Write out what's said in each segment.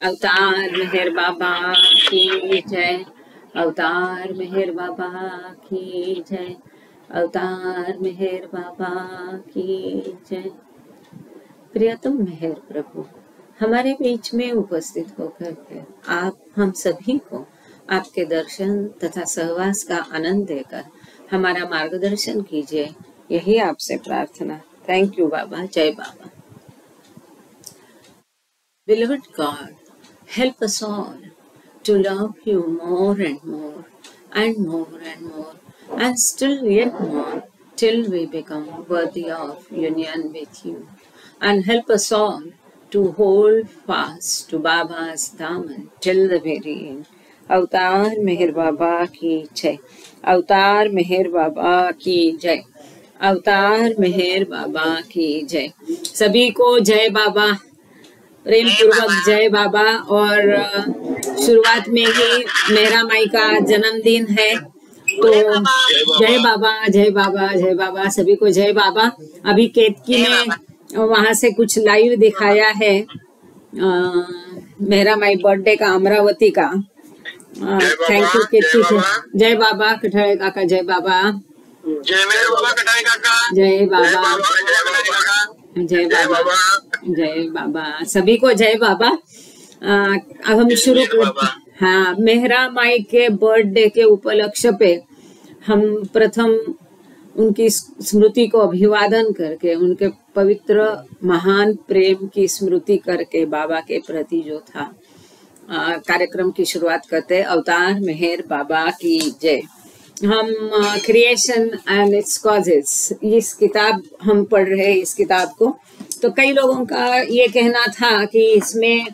अवतार मेहर बाबा की जय। अवतार मेहर बाबा की जय। अवतार मेहर बाबा की जय। प्रियतम मेहर प्रभु, हमारे बीच में उपस्थित होकर के आप हम सभी को आपके दर्शन तथा सहवास का आनंद देकर हमारा मार्गदर्शन कीजिए, यही आपसे प्रार्थना। थैंक यू बाबा। जय बाबा। Beloved God, help us all to love you more and more and more and more and still yet more till we become worthy of union with you. And help us all to hold fast to Baba's daman till the very end. अवतार मेहर बाबा की जय। अवतार मेहर बाबा की जय। अवतार मेहर बाबा की जय। सभी को जय बाबा, प्रेम पूर्वक जय बाबा। और शुरुआत में ही मेहरा माई का जन्मदिन है, तो जय बाबा जय बाबा जय बाबा, सभी को जय बाबा। अभी केतकी में वहां से कुछ लाइव दिखाया है मेहरा माई बर्थडे का, अमरावती का। थैंक यू केतकी से। जय बाबा कठारे काका, जय बाबा। जय मेरे बाबा कठारे काका, जय बाबा जय बाबा जय बाबा, सभी को जय बाबा। अब हम शुरू करते। हाँ, मेहरा माई के बर्थडे के उपलक्ष्य पे हम प्रथम उनकी स्मृति को अभिवादन करके, उनके पवित्र महान प्रेम की स्मृति करके बाबा के प्रति जो था कार्यक्रम की शुरुआत करते। अवतार मेहर बाबा की जय। हम क्रिएशन एंड इट्स कॉजेस, इस किताब हम पढ़ रहे हैं, इस किताब को। तो कई लोगों का ये कहना था कि इसमें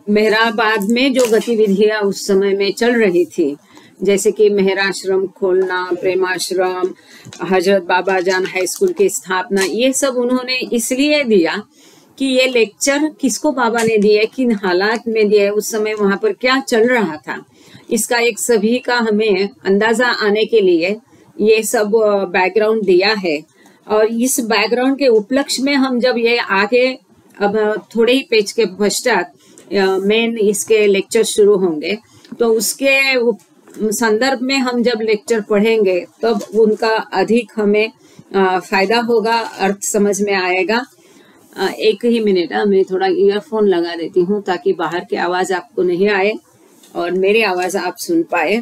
मेहराबाद में जो गतिविधियां उस समय में चल रही थी, जैसे कि मेहराश्रम खोलना, प्रेमाश्रम, हजरत बाबा जान हाई स्कूल की स्थापना, ये सब उन्होंने इसलिए दिया कि ये लेक्चर किसको बाबा ने दिए, किन हालात में दिए, उस समय वहां पर क्या चल रहा था, इसका एक सभी का हमें अंदाजा आने के लिए ये सब बैकग्राउंड दिया है। और इस बैकग्राउंड के उपलक्ष्य में हम जब ये आगे अब थोड़े ही पेज के पश्चात मेन इसके लेक्चर शुरू होंगे, तो उसके संदर्भ में हम जब लेक्चर पढ़ेंगे तब उनका अधिक हमें फायदा होगा, अर्थ समझ में आएगा। एक ही मिनट, मैं थोड़ा ईयरफोन लगा देती हूँ ताकि बाहर की आवाज आपको नहीं आए और मेरी आवाज आप सुन पाए।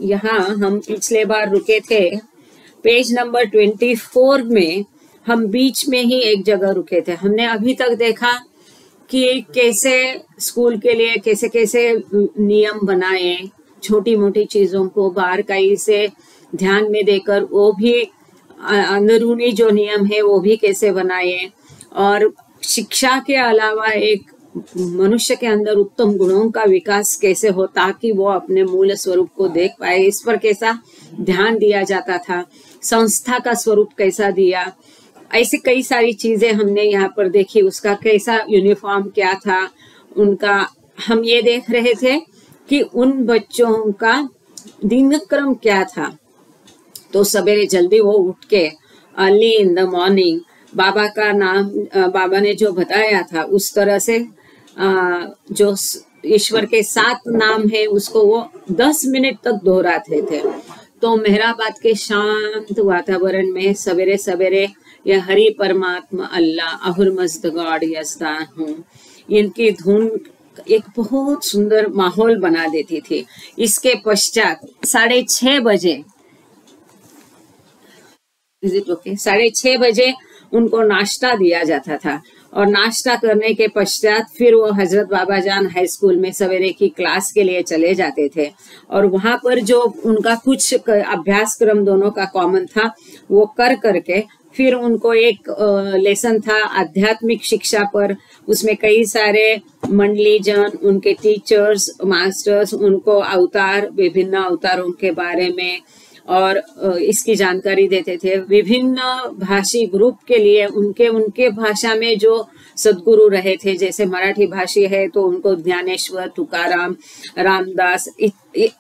यहाँ हम पिछले बार रुके थे पेज नंबर 24 में, हम बीच में ही एक जगह रुके थे। हमने अभी तक देखा कि कैसे स्कूल के लिए कैसे कैसे नियम बनाए, छोटी मोटी चीजों को बारीकाई से ध्यान में देकर वो भी अंदरूनी जो नियम है वो भी कैसे बनाए, और शिक्षा के अलावा एक मनुष्य के अंदर उत्तम गुणों का विकास कैसे हो ताकि वो अपने मूल स्वरूप को देख पाए, इस पर कैसा ध्यान दिया जाता था, संस्था का स्वरूप कैसा दिया, ऐसी कई सारी चीजें हमने यहाँ पर देखी। उसका कैसा यूनिफॉर्म क्या था उनका, हम ये देख रहे थे कि उन बच्चों का दिनक्रम क्या था। तो सवेरे जल्दी वो उठ के अर्ली इन द मॉर्निंग बाबा का नाम, बाबा ने जो बताया था उस तरह से जो ईश्वर के 7 नाम है उसको वो 10 मिनट तक दोहराते थे। तो मेहराबाद के शांत वातावरण में सवेरे सवेरे ये हरि परमात्मा अल्लाह अहुर मस्त गॉड यस्ता हूँ, इनकी धुन एक बहुत सुंदर माहौल बना देती थी। इसके पश्चात 6:30 बजे 6:30 बजे उनको नाश्ता दिया जाता था, और नाश्ता करने के पश्चात फिर वो हजरत बाबा जान हाई स्कूल में सवेरे की क्लास के लिए चले जाते थे। और वहां पर जो उनका कुछ अभ्यास क्रम दोनों का कॉमन था वो कर करके फिर उनको एक लेसन था आध्यात्मिक शिक्षा पर। उसमें कई सारे मंडली जन, उनके टीचर्स, मास्टर्स उनको अवतार, विभिन्न अवतारों के बारे में और इसकी जानकारी देते थे। विभिन्न भाषी ग्रुप के लिए उनके भाषा में जो सदगुरु रहे थे, जैसे मराठी भाषी है तो उनको ज्ञानेश्वर, तुकाराम, रामदास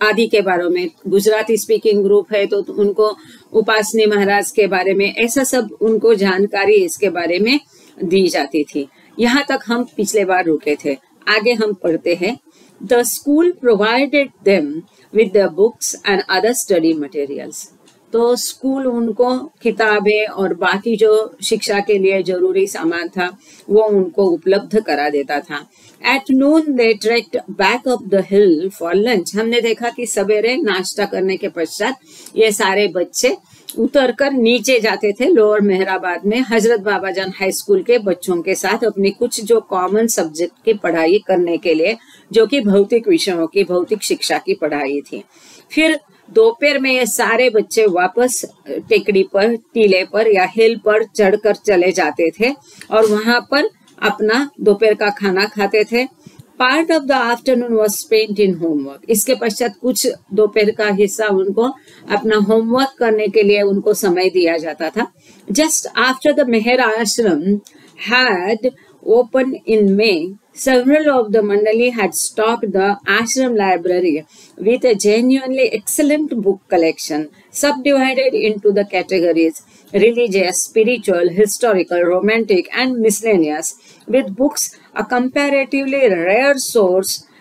आदि के बारे में, गुजराती स्पीकिंग ग्रुप है तो उनको उपासनी महाराज के बारे में, ऐसा सब उनको जानकारी इसके बारे में दी जाती थी। यहाँ तक हम पिछले बार रुके थे। आगे हम पढ़ते हैं। The school provided them with the books and other study materials. तो स्कूल उनको किताबें और बाकी जो शिक्षा के लिए जरूरी सामान था वो उनको उपलब्ध करा देता था। At noon they trekked back up the hill for lunch. हमने देखा कि सवेरे नाश्ता करने के पश्चात ये सारे बच्चे उतरकर नीचे जाते थे लोअर मेहराबाद में हजरत बाबाजान हाई स्कूल के बच्चों के साथ अपनी कुछ जो कॉमन सब्जेक्ट की पढ़ाई करने के लिए, जो कि भौतिक विषयों की, भौतिक शिक्षा की पढ़ाई थी। फिर दोपहर में ये सारे बच्चे वापस टेकड़ी पर, टीले पर या हिल पर चढ़कर चले जाते थे और वहां पर अपना दोपहर का खाना खाते थे। Part of the afternoon was spent in homework. इसके पश्चात कुछ दोपहर का हिस्सा उनको अपना होमवर्क करने के लिए उनको समय दिया जाता था। जस्ट आफ्टर द मेहर आश्रम had opened in May, several of the Mandali had stocked the ashram library with a genuinely excellent book collection, subdivided into the categories religious, spiritual, historical, romantic, and miscellaneous, with books a comparatively rare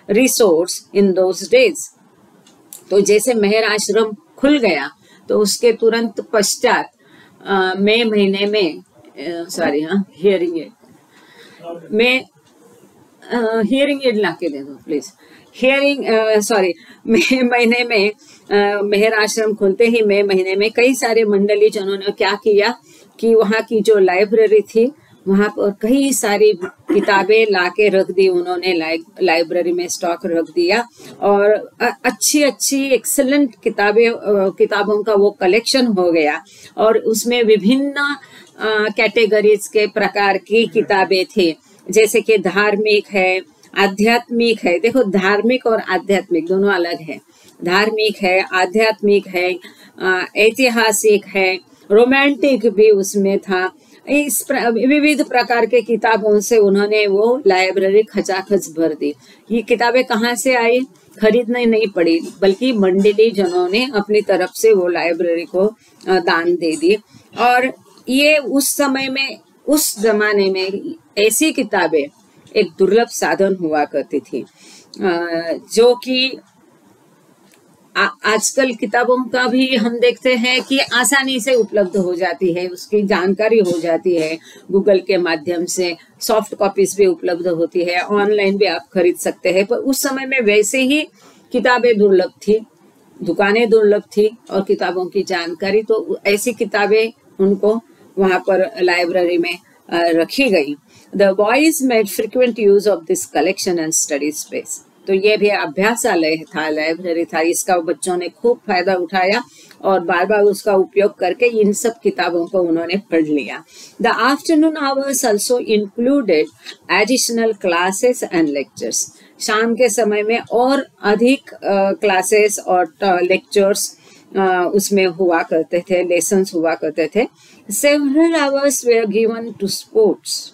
resource in those days. तो जैसे मेहर आश्रम खुल गया तो उसके तुरंत पश्चात मई महीने में हियरिंग एड में हियरिंग एड ला के दे दो प्लीज। मई महीने में मेहर आश्रम खुलते ही मई महीने में कई सारे मंडली जनों ने क्या किया कि वहाँ की जो लाइब्रेरी थी वहां पर कई सारी किताबें लाके रख दी उन्होंने, लाइब्रेरी में स्टॉक रख दिया और अच्छी अच्छी एक्सेलेंट किताबों का वो कलेक्शन हो गया और उसमें विभिन्न कैटेगरीज के प्रकार की किताबें थी, जैसे कि धार्मिक है, आध्यात्मिक है। देखो धार्मिक और आध्यात्मिक दोनों अलग है। धार्मिक है, आध्यात्मिक है, ऐतिहासिक है, रोमांटिक भी उसमें था। इस विविध प्रकार के किताबों से उन्होंने वो लाइब्रेरी खचाखच भर दी। ये किताबें कहाँ से आई? खरीदने नहीं पड़ी, बल्कि मंडली जनों ने अपनी तरफ से वो लाइब्रेरी को दान दे दी। और ये उस समय में, उस जमाने में ऐसी किताबें एक दुर्लभ साधन हुआ करती थी, जो कि आजकल किताबों का भी हम देखते हैं कि आसानी से उपलब्ध हो जाती है, उसकी जानकारी हो जाती है गूगल के माध्यम से। सॉफ्ट कॉपीज भी उपलब्ध होती है, ऑनलाइन भी आप खरीद सकते हैं। पर उस समय में वैसे ही किताबें दुर्लभ थी, दुकानें दुर्लभ थी और किताबों की जानकारी, तो ऐसी किताबें उनको वहां पर लाइब्रेरी में रखी गई। The boys made frequent use of this collection and study space. तो ये भी अभ्यासालय था, लाइब्रेरी था, इसका बच्चों ने खूब फायदा उठाया और बार बार उसका उपयोग करके इन सब किताबों को उन्होंने पढ़ लिया। The afternoon hours also included additional classes and lectures. शाम के समय में और अधिक क्लासेस और लेक्चर्स उसमें हुआ करते थे, लेसन्स हुआ करते थे। Several hours were given to sports.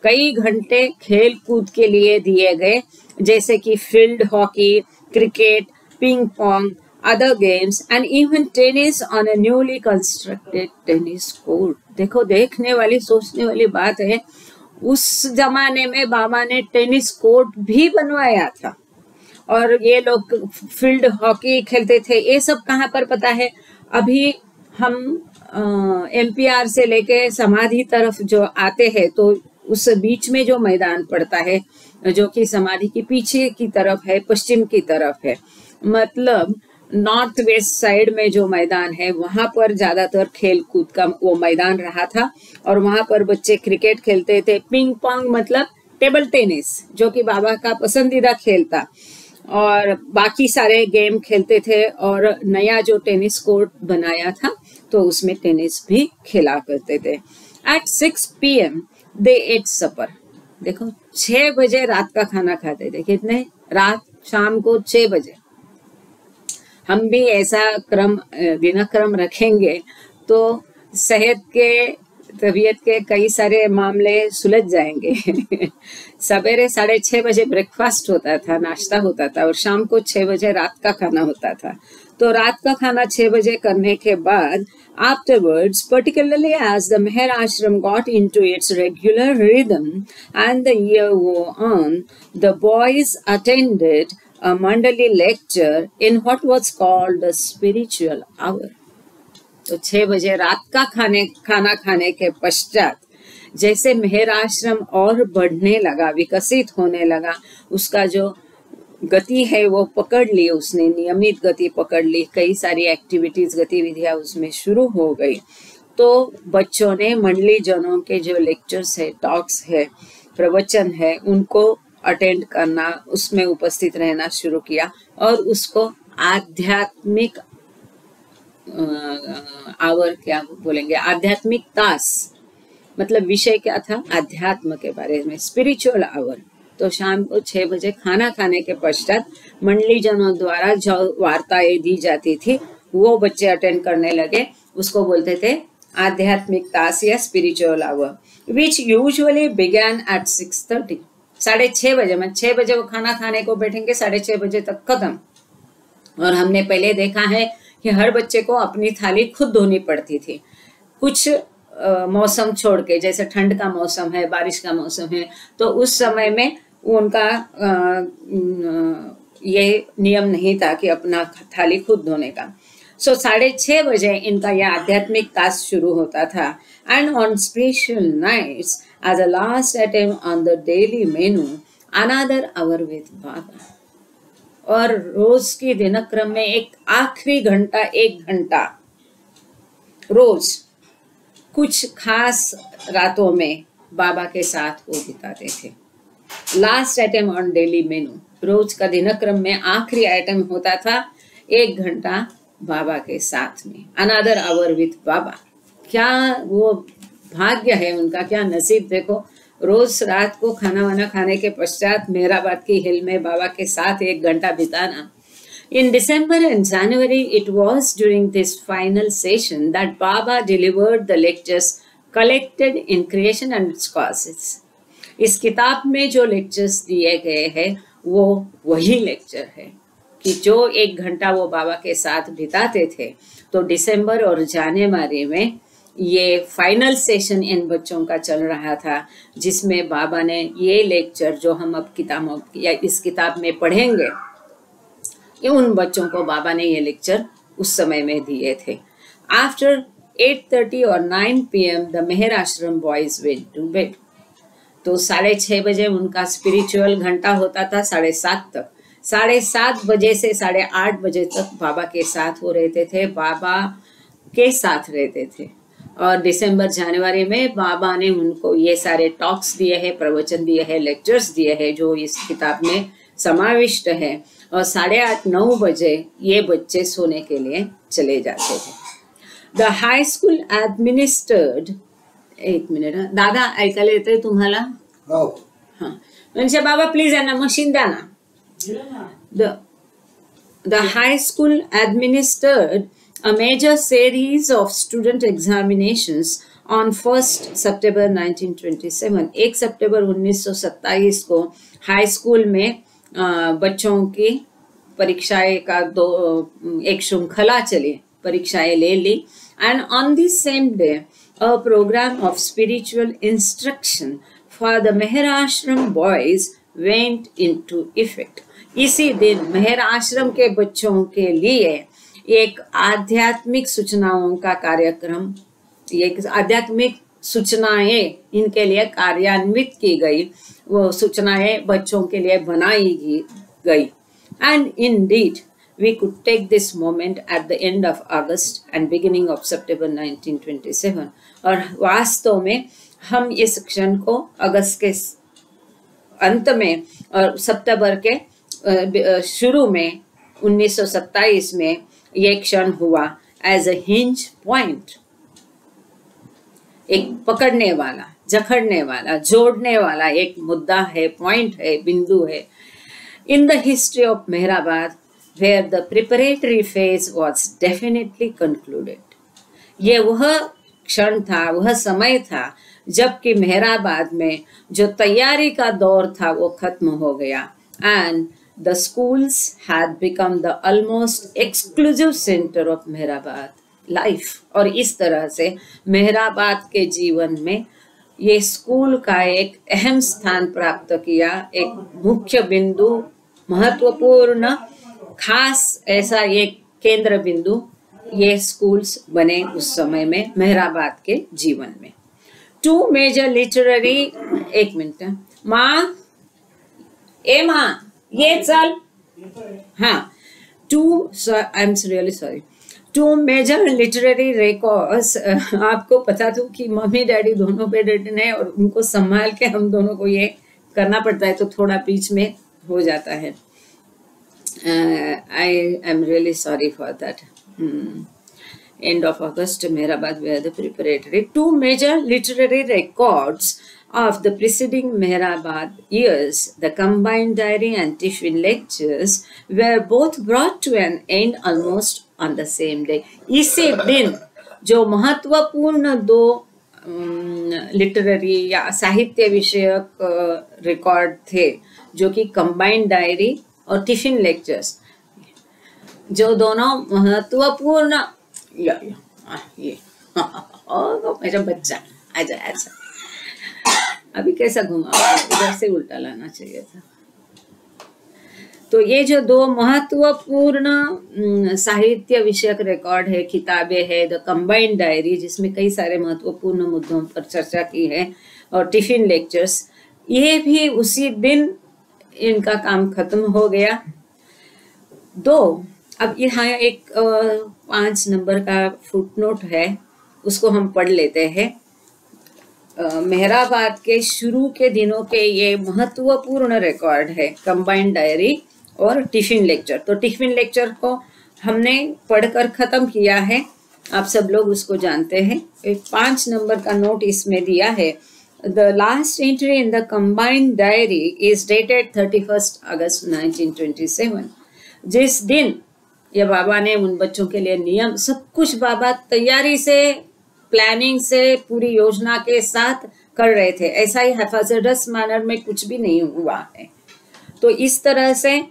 कई घंटे खेल कूद के लिए दिए गए, जैसे कि field hockey, cricket, ping pong, other games and even tennis on a newly constructed tennis court. देखो, देखने वाली, सोचने वाली बात है, उस जमाने में बाबा ने टेनिस कोर्ट भी बनवाया था और ये लोग फील्ड हॉकी खेलते थे। ये सब कहाँ पर पता है? अभी हम एमपीआर से लेके समाधि तरफ जो आते हैं तो उस बीच में जो मैदान पड़ता है, जो कि समाधि की पीछे की तरफ है, पश्चिम की तरफ है, मतलब नॉर्थ वेस्ट साइड में जो मैदान है वहां पर ज्यादातर खेल कूद का वो मैदान रहा था और वहां पर बच्चे क्रिकेट खेलते थे। पिंग पोंग मतलब टेबल टेनिस, जो कि बाबा का पसंदीदा खेल था, और बाकी सारे गेम खेलते थे। और नया जो टेनिस कोर्ट बनाया था तो उसमें टेनिस भी खेला करते थे। एट 6 PM दे एट सपर। देखो, 6 बजे रात का खाना खाते थे। कितने? रात, शाम को 6 बजे। हम भी ऐसा दिनक्रम रखेंगे तो सेहत के, तबीयत के कई सारे मामले सुलझ जाएंगे। सवेरे 6:30 बजे ब्रेकफास्ट होता था, नाश्ता होता था, और शाम को 6 बजे रात का खाना होता था। तो रात का खाना 6 बजे करने के बाद afterwards, particularly as the Meher Ashram got into its regular rhythm and the year wore on, the boys attended a Mandali lecture in what was called the spiritual hour. तो 6 बजे रात का खाना खाने के पश्चात जैसे मेहर आश्रम और बढ़ने लगा, विकसित होने लगा, उसका जो गति है वो पकड़ ली, उसने नियमित गति पकड़ ली, कई सारी एक्टिविटीज गतिविधियां उसमें शुरू हो गई। तो बच्चों ने मंडली जनों के जो लेक्चर्स है, टॉक्स है, प्रवचन है, उनको अटेंड करना, उसमें उपस्थित रहना शुरू किया और उसको आध्यात्मिक आवर क्या बोलेंगे, आध्यात्मिक तास, मतलब विषय क्या था, अध्यात्म के बारे में, स्पिरिचुअल आवर। तो शाम को 6 बजे खाना खाने के पश्चात मंडली जनों द्वारा जो वार्ताएं दी जाती थी वो बच्चे अटेंड करने लगे, उसको बोलते थे आध्यात्मिक तास या spiritual hour, which usually began at 6:30, 6:30 बजे। मैं 6 बजे वो खाना खाने को बैठेंगे, 6:30 बजे तक खत्म। और हमने पहले देखा है कि हर बच्चे को अपनी थाली खुद धोनी पड़ती थी, कुछ मौसम छोड़ के, जैसे ठंड का मौसम है, बारिश का मौसम है, तो उस समय में उनका ये नियम नहीं था कि अपना थाली खुद धोने का। सो 6:30 बजे इनका यह आध्यात्मिक तास शुरू होता था। And on special nights as a last item on the daily menu another hour with Baba. और रोज की दिनक्रम में एक आखिरी घंटा, 1 घंटा रोज कुछ खास रातों में बाबा के साथ वो बिताते थे। Last item on daily menu, रोज का दिनक्रम में आखिरी आइटम होता था 1 घंटा बाबा के साथ में, अनदर आवर विथ बाबा। क्या वो भाग्य है उनका, क्या नसीब। देखो, रोज रात को खाना वाना खाने के पश्चात मेहराबाद की हिल में बाबा के साथ 1 घंटा बिताना। In December and January, it was during this final session that Baba delivered the lectures collected in Creation and its Causes. इस किताब में जो लेक्चर्स दिए गए हैं वो वही लेक्चर है कि जो 1 घंटा वो बाबा के साथ बिताते थे। तो दिसंबर और जनवरी में ये फाइनल सेशन इन बच्चों का चल रहा था, जिसमें बाबा ने ये लेक्चर जो हम अब किताबों या इस किताब में पढ़ेंगे, उन बच्चों को बाबा ने ये लेक्चर उस समय में दिए थे। आफ्टर 8:30 और 9 PM the Meher ashram boys went to bed. तो 6:30 बजे उनका स्पिरिचुअल घंटा होता था 7:30 तक। 7:30 बजे से 8:30 बजे तक बाबा के साथ वो रहते थे, बाबा के साथ रहते थे। और दिसंबर जनवरी में बाबा ने उनको ये सारे टॉक्स दिए हैं, प्रवचन दिए हैं, लेक्चर्स दिए हैं जो इस किताब में समाविष्ट है। और 8:30-9 बजे ये बच्चे सोने के लिए चले जाते थे। The high school administered, 1 minute दादा ऐकायला येतंय तुम्हाला? हो. हां, म्हणजे बाबा प्लीज यांना मशीन द्या ना. The high school administered a major series of student examinations on 1 September 1927. 1 सितंबर 1927 को हाई स्कूल में बच्चों की परीक्षाएं का एक श्रृंखला चली, परीक्षाएं ले ली। And on this same day a programme of spiritual instruction for the Meher ashram boys went into effect. इसी दिन मेहर आश्रम के बच्चों के लिए एक आध्यात्मिक सूचनाओं का कार्यक्रम, एक आध्यात्मिक सूचनाएं इनके लिए कार्यान्वित की गई, वो सूचनाएं बच्चों के लिए बनाई गई। And indeed we could take this moment at the end of August and beginning of September 1927। और वास्तव में हम इस क्षण को अगस्त के अंत में और सितंबर के शुरू में 1927 में ये क्षण हुआ एज अ हिंज पॉइंट, एक पकड़ने वाला, जकड़ने वाला, जोड़ने वाला एक मुद्दा है, पॉइंट है, बिंदु है in the history of Meherabad where the preparatory phase was definitely concluded. ये वह क्षण था, वह समय था जबकि मेहराबाद में जो तैयारी का दौर था वो खत्म हो गया। And The schools had become the almost exclusive center of Mehrabad life. और इस तरह से मेहराबाद के जीवन में ये स्कूल का एक अहम स्थान प्राप्त किया, एक मुख्य बिंदु, महत्वपूर्ण खास ऐसा एक केंद्र बिंदु ये स्कूल्स बने उस समय में मेहराबाद के जीवन में। टू मेजर लिटरेरी, एक मिनट माँ, ए माँ ये चल, हाँ, I am really sorry, two major literary records. आपको बता दूं कि मम्मी डैडी दोनों बेडरिडन है और उनको संभाल के हम दोनों को ये करना पड़ता है, तो थोड़ा बीच में हो जाता है। आई am really sorry for that. End of August, Mehrabad were the preparatory. Two major literary records of the preceding Mehrabad years, the combined diary and tiffin lectures, were both brought to an end almost on the same day. इसी दिन जो महत्वपूर्ण दो literary या साहित्य विषयक record थे, जो कि कंबाइंड डायरी और टिफिन लेक्चर्स, जो दोनों महत्वपूर्ण ये मेरा बच्चा आजा आजा, अभी कैसा घुमा, इधर से उल्टा लाना चाहिए था। तो ये जो दो महत्वपूर्ण साहित्य विषयक रिकॉर्ड है, किताबें है, द कंबाइंड डायरी जिसमें कई सारे महत्वपूर्ण मुद्दों पर चर्चा की है, और टिफिन लेक्चर्स, ये भी उसी दिन इनका काम खत्म हो गया। अब यहाँ एक 5 नंबर का फुटनोट है, उसको हम पढ़ लेते हैं। मेहराबाद के शुरू के दिनों के ये महत्वपूर्ण रिकॉर्ड है, कंबाइंड डायरी और टिफिन लेक्चर। तो टिफिन लेक्चर को हमने पढ़कर खत्म किया है, आप सब लोग उसको जानते हैं। एक 5 नंबर का नोट इसमें दिया है। The last entry in the combined diary is dated 31st August 1927. जिस दिन ये बाबा ने उन बच्चों के लिए नियम, सब कुछ बाबा तैयारी से, प्लानिंग से, पूरी योजना के साथ कर रहे थे। ऐसा ही हफाजतस मैनर में कुछ भी नहीं हुआ है। तो इस तरह से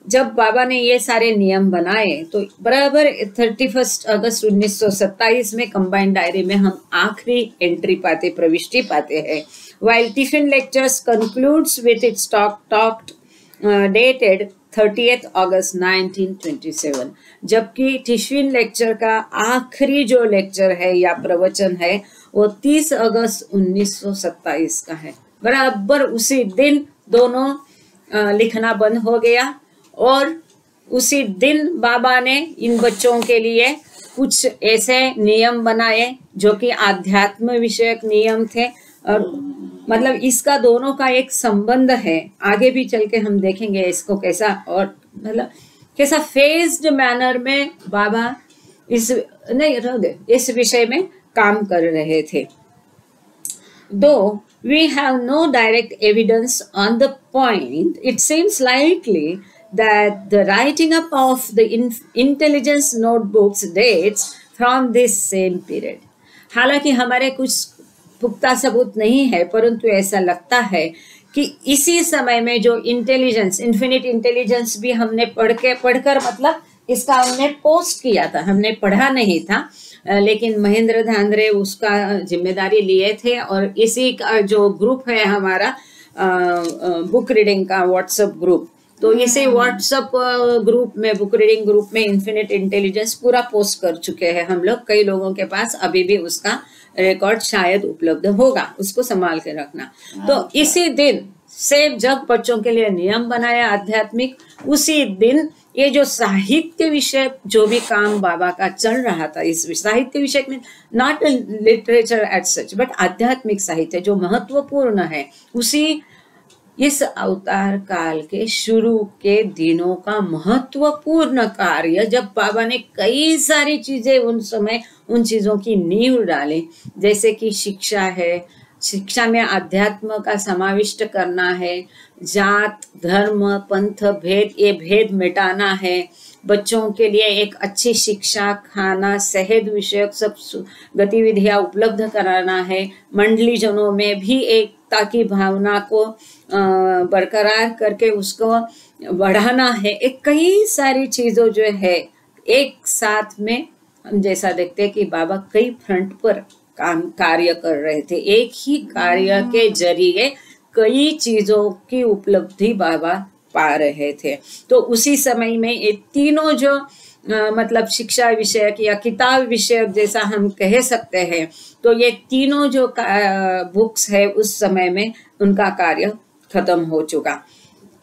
जब बाबा ने ये सारे नियम बनाए, तो बराबर 31 अगस्त 1927 में कंबाइंड डायरी में हम आखिरी एंट्री पाते, प्रविष्टि पाते हैं। While tiffin lectures concludes with its talked dated 30th August 1927, जबकि टिफिन लेक्चर का आखिरी जो लेक्चर है या प्रवचन है वो 30 अगस्त 1927 का है। बराबर उसी दिन दोनों लिखना बंद हो गया, और उसी दिन बाबा ने इन बच्चों के लिए कुछ ऐसे नियम बनाए जो कि आध्यात्म विषयक नियम थे। और मतलब इसका दोनों का एक संबंध है, आगे भी चल के हम देखेंगे इसको कैसा, और मतलब कैसा फेज्ड मैनर में बाबा इस विषय में काम कर रहे थे। Though we have no direct evidence on the point, it seems likely that the writing up of the intelligence notebooks dates from this same period. हालांकि हमारे कुछ पुख्ता सबूत नहीं है, परंतु ऐसा लगता है कि इसी समय में जो इंटेलिजेंस, इन्फिनिट इंटेलिजेंस भी हमने पढ़कर मतलब इसका हमने पोस्ट किया था, हमने पढ़ा नहीं था, लेकिन महेंद्र धांद्रे उसका जिम्मेदारी लिए थे। और इसी का जो ग्रुप है हमारा बुक रीडिंग का व्हाट्सएप ग्रुप, तो इसी व्हाट्सएप ग्रुप में, बुक रीडिंग ग्रुप में इन्फिनिट इंटेलिजेंस पूरा पोस्ट कर चुके हैं हम लोग। कई लोगों के पास अभी भी उसका रिकॉर्ड शायद उपलब्ध होगा, उसको संभाल के रखना। तो इसी दिन से जब बच्चों के लिए नियम बनाया आध्यात्मिक, उसी दिन ये जो साहित्य विषय जो भी काम बाबा का चल रहा था, इस साहित्य विषय में not literature at such but आध्यात्मिक साहित्य जो महत्वपूर्ण है, उसी इस अवतार काल के शुरू के दिनों का महत्वपूर्ण कार्य, जब बाबा ने कई सारी चीजें उन समय उन चीजों की नींव डाली, जैसे कि शिक्षा है, शिक्षा में आध्यात्म का समाविष्ट करना है, जात धर्म पंथ भेद, ये भेद मिटाना है, बच्चों के लिए एक अच्छी शिक्षा, खाना, सेहत विषयक सब गतिविधियां उपलब्ध कराना है। मंडली जनों में भी एकता की भावना को बरकरार करके उसको बढ़ाना है। एक कई सारी चीजों जो है एक साथ में हम जैसा देखते हैं कि बाबा कई फ्रंट पर कार्य कर रहे थे। एक ही कार्य के जरिए कई चीजों की उपलब्धि बाबा पा रहे थे। तो उसी समय में ये तीनों जो मतलब शिक्षा विषयक या किताब विषयक जैसा हम कह सकते हैं, तो ये तीनों जो बुक्स है उस समय में उनका कार्य खत्म हो चुका।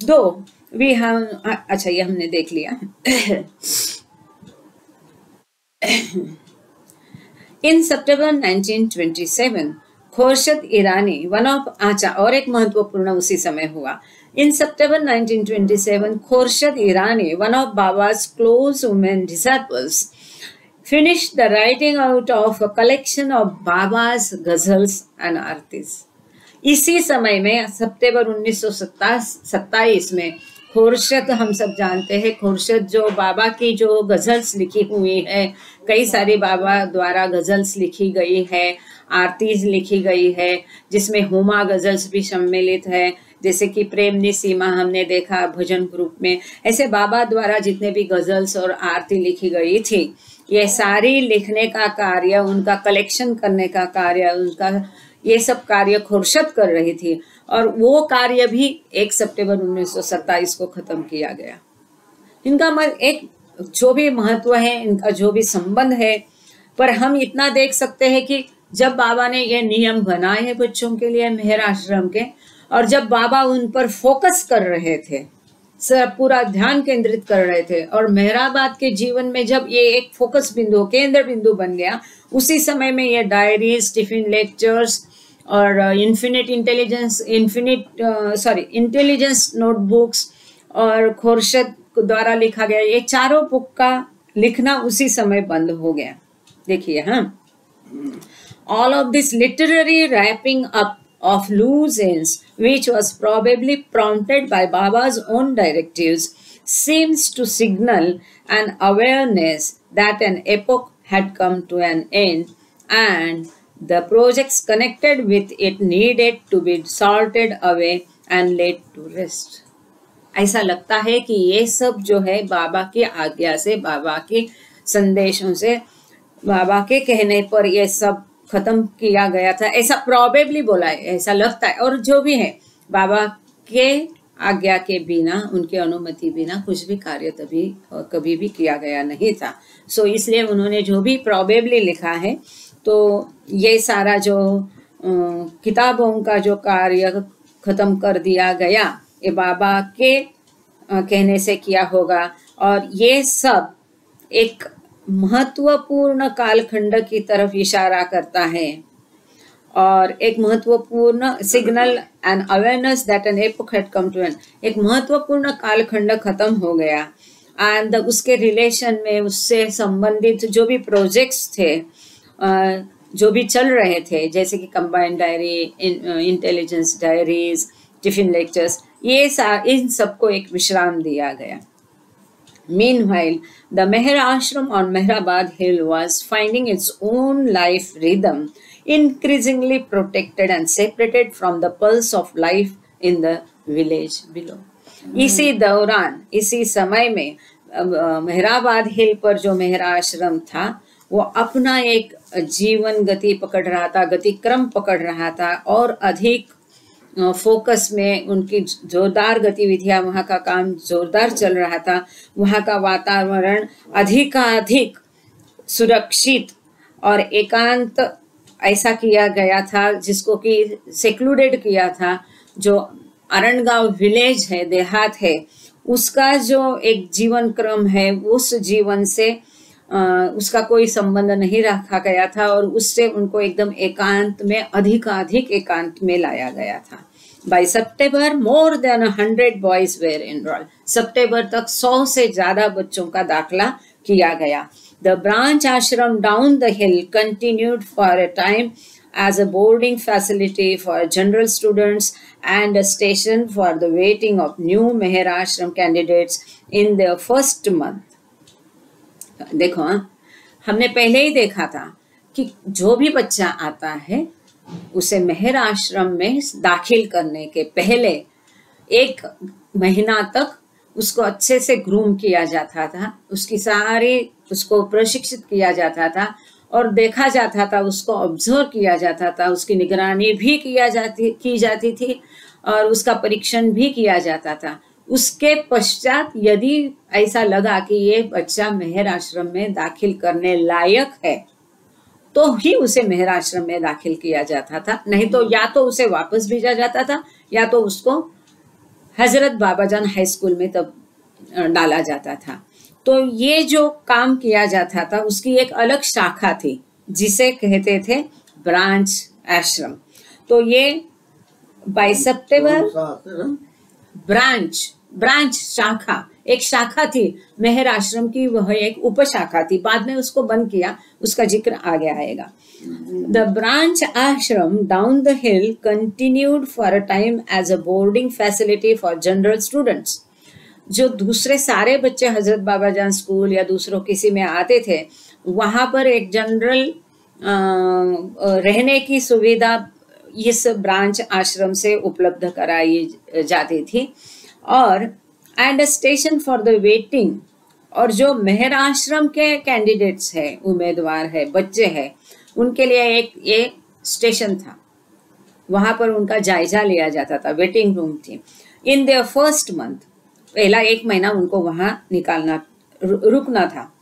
दो भी हम अच्छा ये हमने देख लिया। In September 1927, Khurshid Irani one of अच्छा और एक महत्वपूर्ण उसी समय हुआ। In September 1927, Khurshid Irani, one of Baba's close women disciples, finished the writing out of a collection of Baba's ghazals and artis. इसी समय में सितंबर 1927 में खुर्शीद, हम सब जानते हैं खुर्शीद जो बाबा की जो गजल्स लिखी हुई है, कई सारी बाबा द्वारा गजल्स लिखी गई है, आरतीज लिखी गई है, जिसमें हुमा गजल्स भी सम्मिलित है, जैसे कि प्रेमनी सीमा हमने देखा भजन ग्रुप में। ऐसे बाबा द्वारा जितने भी गजल्स और आरती लिखी गई थी, ये सारी लिखने का कार्य, उनका कलेक्शन करने का कार्य, उनका ये सब कार्य खुर्शीद कर रही थी। और वो कार्य भी 1 सितंबर 1927 को खत्म किया गया। इनका एक जो भी महत्व है, इनका जो भी संबंध है, पर हम इतना देख सकते हैं कि जब बाबा ने ये नियम बनाए बच्चों के लिए मेहर आश्रम के, और जब बाबा उन पर फोकस कर रहे थे, पूरा ध्यान केंद्रित कर रहे थे, और मेहराबाद के जीवन में जब ये एक फोकस बिंदु, केंद्र बिंदु बन गया, उसी समय में ये डायरीज, टिफिन लेक्चर्स और इंटेलिजेंस नोटबुक्स और खुर्शीद द्वारा लिखा गया, ये चारों बुक का लिखना उसी समय बंद हो गया। देखिए, हाँ, all of this literary wrapping up of loose ends, which was probably prompted by Baba's own directives, seems to signal an awareness that an epoch had come to an end and the projects connected with it needed to be sorted away and laid to rest. ऐसा लगता है कि ये सब जो है बाबा की आज्ञा से, बाबा के संदेशों से, बाबा के कहने पर ये सब खत्म किया गया था, ऐसा प्रोबेबली बोला है, ऐसा लगता है। और जो भी है, बाबा के आज्ञा के बिना, उनके अनुमति बिना कुछ भी कार्य तभी कभी भी किया गया नहीं था। सो इसलिए उन्होंने जो भी प्रोबेबली लिखा है, तो ये सारा जो किताबों का जो कार्य खत्म कर दिया गया, ये बाबा के कहने से किया होगा। और ये सब एक महत्वपूर्ण कालखंड की तरफ इशारा करता है, और एक महत्वपूर्ण signal and awareness that an epoch had come to an, एक महत्वपूर्ण कालखंड खत्म हो गया। एंड उसके रिलेशन में, उससे संबंधित जो भी प्रोजेक्ट्स थे, जो भी चल रहे थे, जैसे कि combined diary, intelligence diaries, tiffin lectures, ये इन सबको एक विश्राम दिया गया। Meanwhile, the Meher Ashram on Mehrabad Hill was finding its own life rhythm, increasingly protected and separated from the pulse of life in the village below. इसी दौरान, इसी समय में मेहराबाद हिल पर जो मेहर आश्रम था, वो अपना एक जीवन गति पकड़ रहा था, गतिक्रम पकड़ रहा था, और अधिक फोकस में उनकी जोरदार गतिविधियां, वहाँ का काम जोरदार चल रहा था। वहाँ का वातावरण अधिकाधिक सुरक्षित और एकांत ऐसा किया गया था, जिसको कि सेक्लूडेड किया था। जो अरणगांव विलेज है, देहात है, उसका जो एक जीवन क्रम है, उस जीवन से उसका कोई संबंध नहीं रखा गया था, और उससे उनको एकदम एकांत में, अधिकाधिक एकांत में लाया गया था। By September, more than 100 boys were enrolled. सितंबर तक 100 से ज्यादा बच्चों का दाखला किया गया। The branch ashram down the hill continued for a time as a boarding facility for general students and a station for the waiting of new Meher Ashram candidates in their first month. देखो हमने पहले ही देखा था कि जो भी बच्चा आता है उसे मेहर आश्रम में दाखिल करने के पहले 1 महीना तक उसको अच्छे से ग्रूम किया जाता था, उसको प्रशिक्षित किया जाता था और देखा जाता था, उसको ऑब्जर्व किया जाता था, उसकी निगरानी भी की जाती थी और उसका परीक्षण भी किया जाता था। उसके पश्चात यदि ऐसा लगा कि ये बच्चा मेहर आश्रम में दाखिल करने लायक है तो ही उसे मेहर आश्रम में दाखिल किया जाता था, नहीं तो या तो उसे वापस भेजा जाता था या तो उसको हजरत बाबाजान हाई स्कूल में तब डाला जाता था। तो ये जो काम किया जाता था उसकी एक अलग शाखा थी जिसे कहते थे ब्रांच आश्रम। तो ये 22 सितंबर ब्रांच शाखा, एक शाखा थी मेहर आश्रम की, वह एक उपशाखा थी, बाद में उसको बंद किया, उसका जिक्र आगे आएगा। The branch ashram down the hill continued for a time as a boarding facility for general students. जो दूसरे सारे बच्चे हजरत बाबाजान स्कूल या दूसरों किसी में आते थे, वहां पर एक जनरल रहने की सुविधा इस ब्रांच आश्रम से उपलब्ध कराई जाती थी और and station for the waiting. और जो मेहर आश्रम के कैंडिडेट्स है, उम्मीदवार है, बच्चे हैं, उनके लिए एक ये स्टेशन था, वहां पर उनका जायजा लिया जाता था, वेटिंग रूम थी। इन देयर फर्स्ट मंथ, पहला 1 महीना उनको वहां रुकना था।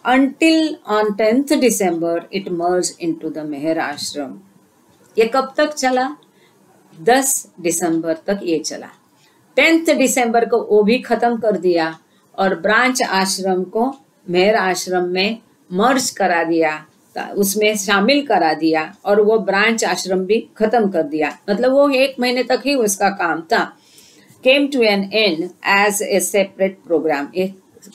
Until on 10th December it merged into the मेहर आश्रम। ये कब तक चला? 10 दिसंबर तक ये चला। 10th दिसंबर को वो भी खत्म कर दिया और ब्रांच आश्रम को मेहर आश्रम में मर्ज करा दिया, उसमें शामिल करा दिया और वो ब्रांच आश्रम भी खत्म कर दिया। मतलब वो 1 महीने तक ही उसका काम था। Came to an end as a separate program।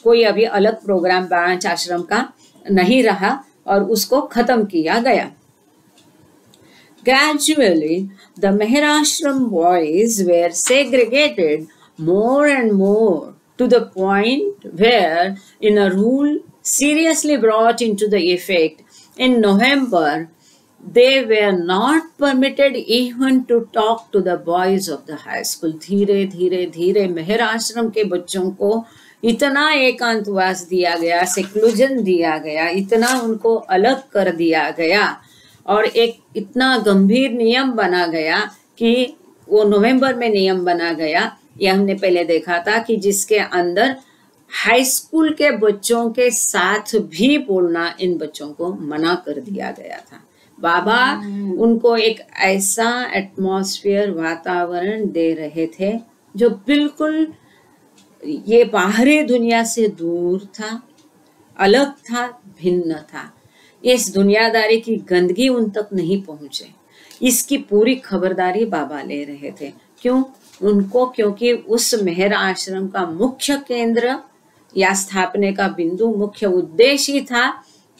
कोई अभी अलग प्रोग्राम ब्रांच आश्रम का नहीं रहा और उसको खत्म किया गया। Gradually, the Meher Ashram boys were segregated more and more to the point where, in a rule seriously brought into the effect in November, they were not permitted even to talk to the boys of the high school। धीरे धीरे धीरे मेहर आश्रम के बच्चों को इतना एकांतवास दिया गया, सेक्लूजन दिया गया, इतना उनको अलग कर दिया गया और एक इतना गंभीर नियम बना गया कि वो नवंबर में नियम बना गया। ये हमने पहले देखा था कि जिसके अंदर हाई स्कूल के बच्चों के साथ भी बोलना इन बच्चों को मना कर दिया गया था। बाबा उनको एक ऐसा एटमॉस्फेयर, वातावरण दे रहे थे जो बिल्कुल ये बाहरी दुनिया से दूर था, अलग था, भिन्न था। इस दुनियादारी की गंदगी उन तक नहीं पहुंचे, इसकी पूरी खबरदारी बाबा ले रहे थे। क्यों? क्योंकि उस मेहर आश्रम का मुख्य केंद्र या स्थापने का बिंदु, मुख्य उद्देश्य ही था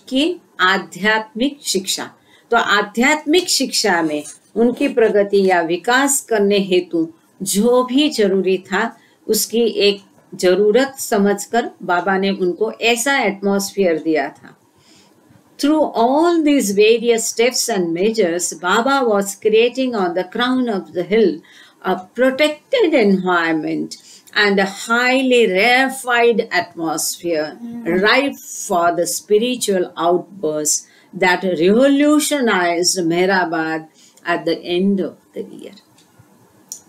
कि आध्यात्मिक शिक्षा। तो आध्यात्मिक शिक्षा में उनकी प्रगति या विकास करने हेतु जो भी जरूरी था उसकी एक जरूरत समझकर बाबा ने उनको ऐसा एटमॉस्फेयर दिया था। Through all these various steps and measures, Baba was creating on the crown of the hill a protected environment and a highly rarefied atmosphere, ripe for the spiritual outbursts that revolutionized Meherabad at the end of the year।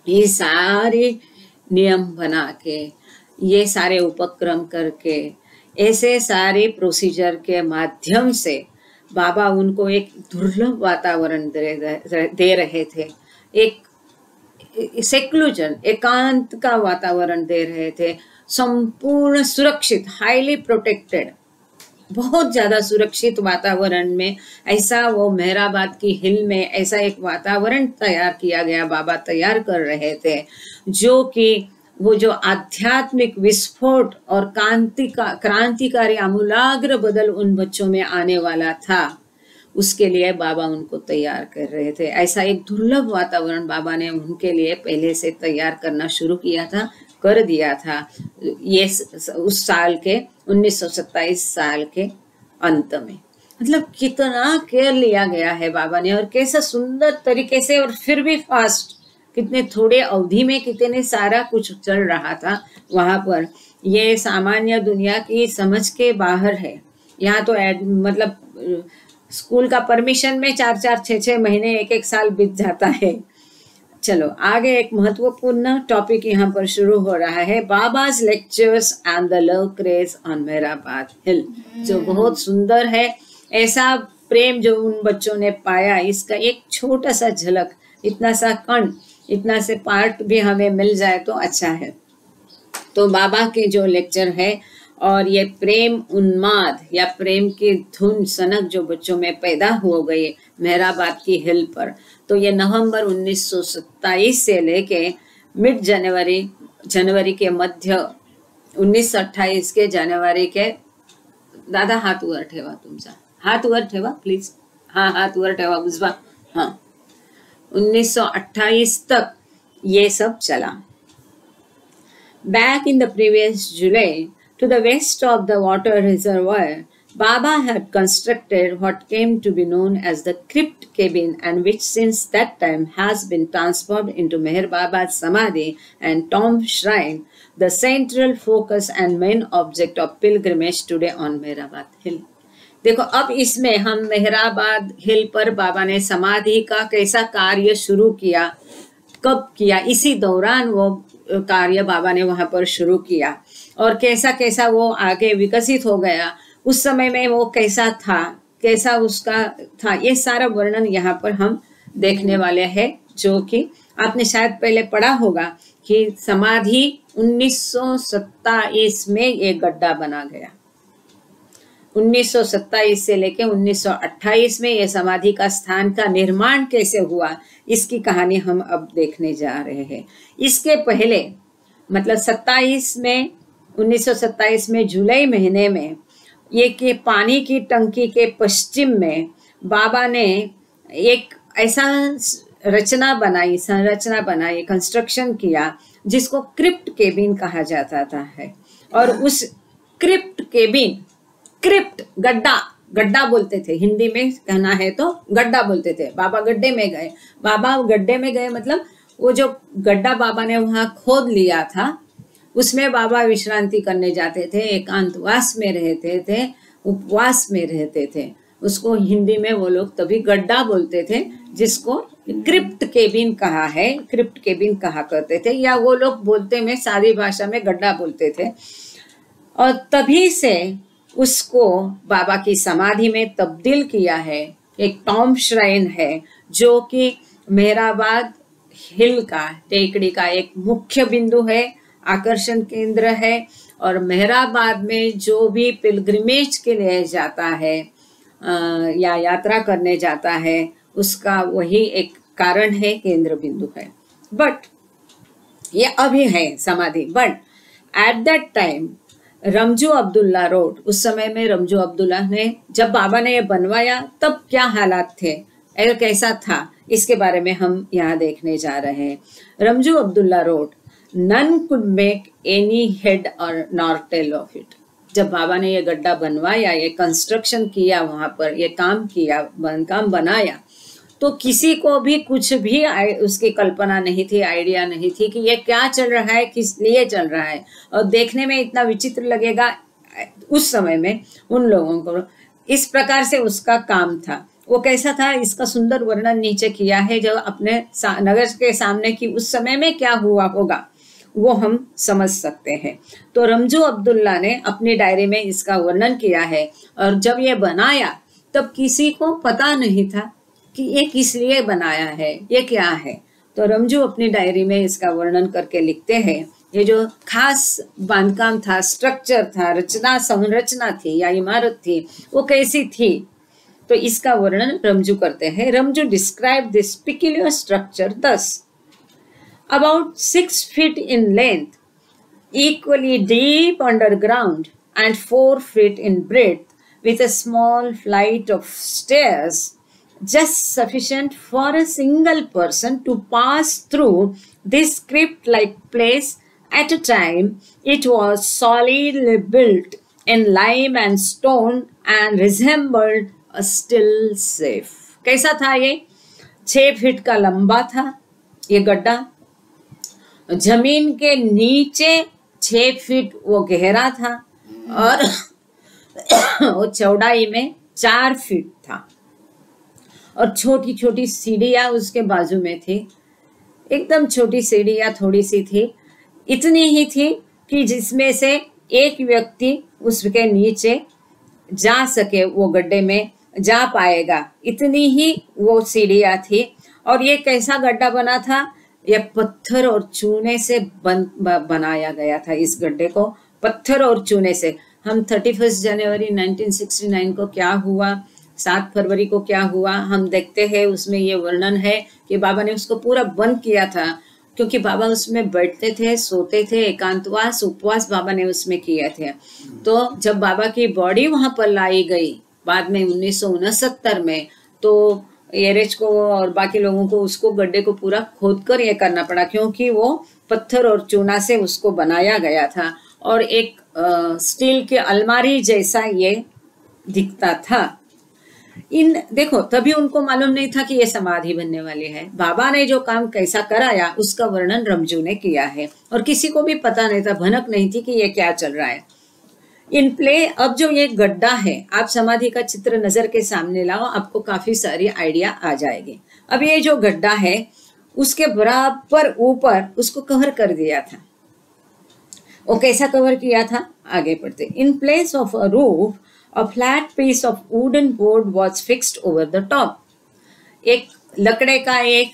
ये सारे नियम बना के, ये सारे उपक्रम करके, ऐसे सारे प्रोसीजर के माध्यम से बाबा उनको एक दुर्लभ वातावरण दे रहे थे, एक सेक्लूजन, एकांत का वातावरण दे रहे थे, संपूर्ण सुरक्षित, हाईली प्रोटेक्टेड, बहुत ज्यादा सुरक्षित वातावरण में ऐसा वो मेहराबाद की हिल में ऐसा एक वातावरण तैयार किया गया, बाबा तैयार कर रहे थे, जो कि वो जो आध्यात्मिक विस्फोट और क्रांतिकारी आमूलाग्र बदल उन बच्चों में आने वाला था, उसके लिए बाबा उनको तैयार कर रहे थे। ऐसा एक दुर्लभ वातावरण बाबा ने उनके लिए पहले से तैयार करना शुरू किया था कर दिया था ये उस साल के 1927 साल के अंत में। मतलब कितना केयर लिया गया है बाबा ने, और कैसा सुंदर तरीके से, और फिर भी फास्ट, कितने थोड़े अवधि में कितने सारा कुछ चल रहा था वहां पर। ये सामान्य दुनिया की समझ के बाहर है। यहाँ तो मतलब स्कूल का परमिशन में 4-4, 6-6 महीने, 1-1 साल बीत जाता है। चलो आगे एक महत्वपूर्ण टॉपिक यहाँ पर शुरू हो रहा है, Baba's lectures and the love craze on Meherabad hill, जो बहुत सुंदर है। ऐसा प्रेम जो उन बच्चों ने पाया, इसका एक छोटा सा झलक, इतना सा कण, इतना से पार्ट भी हमें मिल जाए तो अच्छा है। तो बाबा के जो लेक्चर है और ये प्रेम उन्माद या प्रेम की धुन सनक जो बच्चों में पैदा हो गई मेहराबाद की हिल पर, तो ये नवंबर 1927 से लेके मिड जनवरी के मध्य 1928 के जनवरी के, दादा हाथ वर ठेवा, तुमचा हाथ वर ठेवा प्लीज, हाँ हाथ वर ठेवा बुझवा, हाँ 1928 तक ये सब चला। Back in the previous July, to the west of the water reservoir, Baba had constructed what came to be known as the crypt cabin, and which since that time has been transformed into Meher Baba's Samadhi and tomb shrine, the central focus and main object of pilgrimage today on Meherabad Hill. देखो अब इसमें हम Mehrabad hill पर बाबा ने समाधि का कैसा कार्य शुरू किया, कब किया, इसी दौरान वो कार्य बाबा ने वहां पर शुरू किया, और कैसा कैसा वो आगे विकसित हो गया, उस समय में वो कैसा था, कैसा उसका था, ये सारा वर्णन यहाँ पर हम देखने वाले हैं। जो कि आपने शायद पहले पढ़ा होगा कि समाधि 1927 में ये गड्ढा बना गया। 1927 से लेके 1928 में ये समाधि का स्थान का निर्माण कैसे हुआ, इसकी कहानी हम अब देखने जा रहे हैं। इसके पहले मतलब 1927 में जुलाई महीने में ये के पानी की टंकी के पश्चिम में बाबा ने एक ऐसा संरचना बनाई, कंस्ट्रक्शन किया, जिसको क्रिप्ट केबिन कहा जाता है। और उस क्रिप्ट केबिन, क्रिप्ट गड्ढा बोलते थे, हिंदी में कहना है तो गड्ढा बोलते थे। बाबा गड्ढे में गए मतलब वो जो गड्ढा बाबा ने वहां खोद लिया था, उसमें बाबा विश्रांति करने जाते थे, एकांतवास में रहते थे, उपवास में रहते थे। उसको हिंदी में वो लोग तभी गड्ढा बोलते थे, जिसको क्रिप्ट केबिन कहा है, क्रिप्ट केबिन कहा करते थे, या वो लोग बोलते में सादी भाषा में गड्ढा बोलते थे। और तभी से उसको बाबा की समाधि में तब्दील किया है। एक टॉम श्राइन है जो कि मेहराबाद हिल का, टेकड़ी का एक मुख्य बिंदु है, आकर्षण केंद्र है। और मेहराबाद में जो भी पिलग्रिमेज के लिए जाता है या यात्रा करने जाता है, उसका वही एक कारण है, केंद्र बिंदु है। बट ये अभी है समाधि, but at that time Ramjoo Abdulla road, उस समय में रमजू अब्दुल्ला ने, जब बाबा ने ये बनवाया तब क्या हालात थे, कैसा था, इसके बारे में हम यहाँ देखने जा रहे हैं। Ramjoo Abdulla road, none could make any head और नॉर टेल ऑफ इट। जब बाबा ने ये गड्ढा बनवाया, ये कंस्ट्रक्शन किया, वहां पर ये काम किया, काम बनाया, तो किसी को भी कुछ भी उसकी कल्पना नहीं थी, आइडिया नहीं थी कि ये क्या चल रहा है, किस लिए चल रहा है, और देखने में इतना विचित्र लगेगा उस समय में उन लोगों को। इस प्रकार से उसका काम था। वो कैसा था, इसका सुंदर वर्णन नीचे किया है, जो अपने नगर के सामने की उस समय में क्या हुआ होगा वो हम समझ सकते हैं। तो रमजू अब्दुल्ला ने अपनी डायरी में इसका वर्णन किया है। और जब ये बनाया तब किसी को पता नहीं था कि ये किस लिए बनाया है, ये क्या है। तो रमजू अपनी डायरी में इसका वर्णन करके लिखते हैं, ये जो खास बांधकाम था, स्ट्रक्चर था, संरचना थी या इमारत थी, वो कैसी थी, तो इसका वर्णन रमजू करते हैं। Ramjoo describe this peculiar structure thus: about 6 feet in length, equally deep underground, and 4 feet in breadth, with a small flight of stairs, just sufficient for a single person to pass through this crypt-like place At a time, it was solidly built in lime and stone and resembled a still safe. कैसा था ये? 6 feet का लंबा था ये गड्ढा, जमीन के नीचे 6 फीट वो गहरा था और वो चौड़ाई में 4 फीट था और छोटी छोटी सीढ़ियां उसके बाजू में थी। एकदम छोटी सीढ़ियां थोड़ी सी थी, इतनी ही थी कि जिसमें से एक व्यक्ति उसके नीचे जा सके, वो गड्ढे में जा पाएगा, इतनी ही वो सीढ़ियां थी। और ये कैसा गड्ढा बना था? ये पत्थर और चूने से बनाया गया था। इस गड्ढे को पत्थर और चूने से। हम 31 जनवरी 1969 को क्या हुआ, 7 फरवरी को क्या हुआ, हम देखते हैं। उसमें ये वर्णन है कि बाबा ने उसको पूरा बंद किया था, क्योंकि बाबा उसमें बैठते थे, सोते थे, एकांतवास उपवास बाबा ने उसमें किए थे। तो जब बाबा की बॉडी वहां पर लाई गई बाद में 1969 में, तो एरेज को और बाकी लोगों को उसको गड्ढे को पूरा खोद कर ये करना पड़ा, क्योंकि वो पत्थर और चूना से उसको बनाया गया था और एक स्टील के अलमारी जैसा ये दिखता था। देखो, तभी उनको मालूम नहीं था कि ये समाधि बनने वाली है। बाबा ने जो काम कैसा कराया उसका वर्णन रमजू ने किया है और किसी को भी पता नहीं था, भनक नहीं थी कि ये क्या चल रहा है। इन प्ले अब जो ये गड्ढा है, आप समाधि का चित्र नजर के सामने लाओ, आपको काफी सारी आइडिया आ जाएगी। अब ये जो गड्ढा है उसके बराबर ऊपर उसको कवर कर दिया था। वो कैसा कवर किया था, आगे पढ़ते। In place of a roof a flat piece of wooden board was fixed over the top. एक लकड़े का एक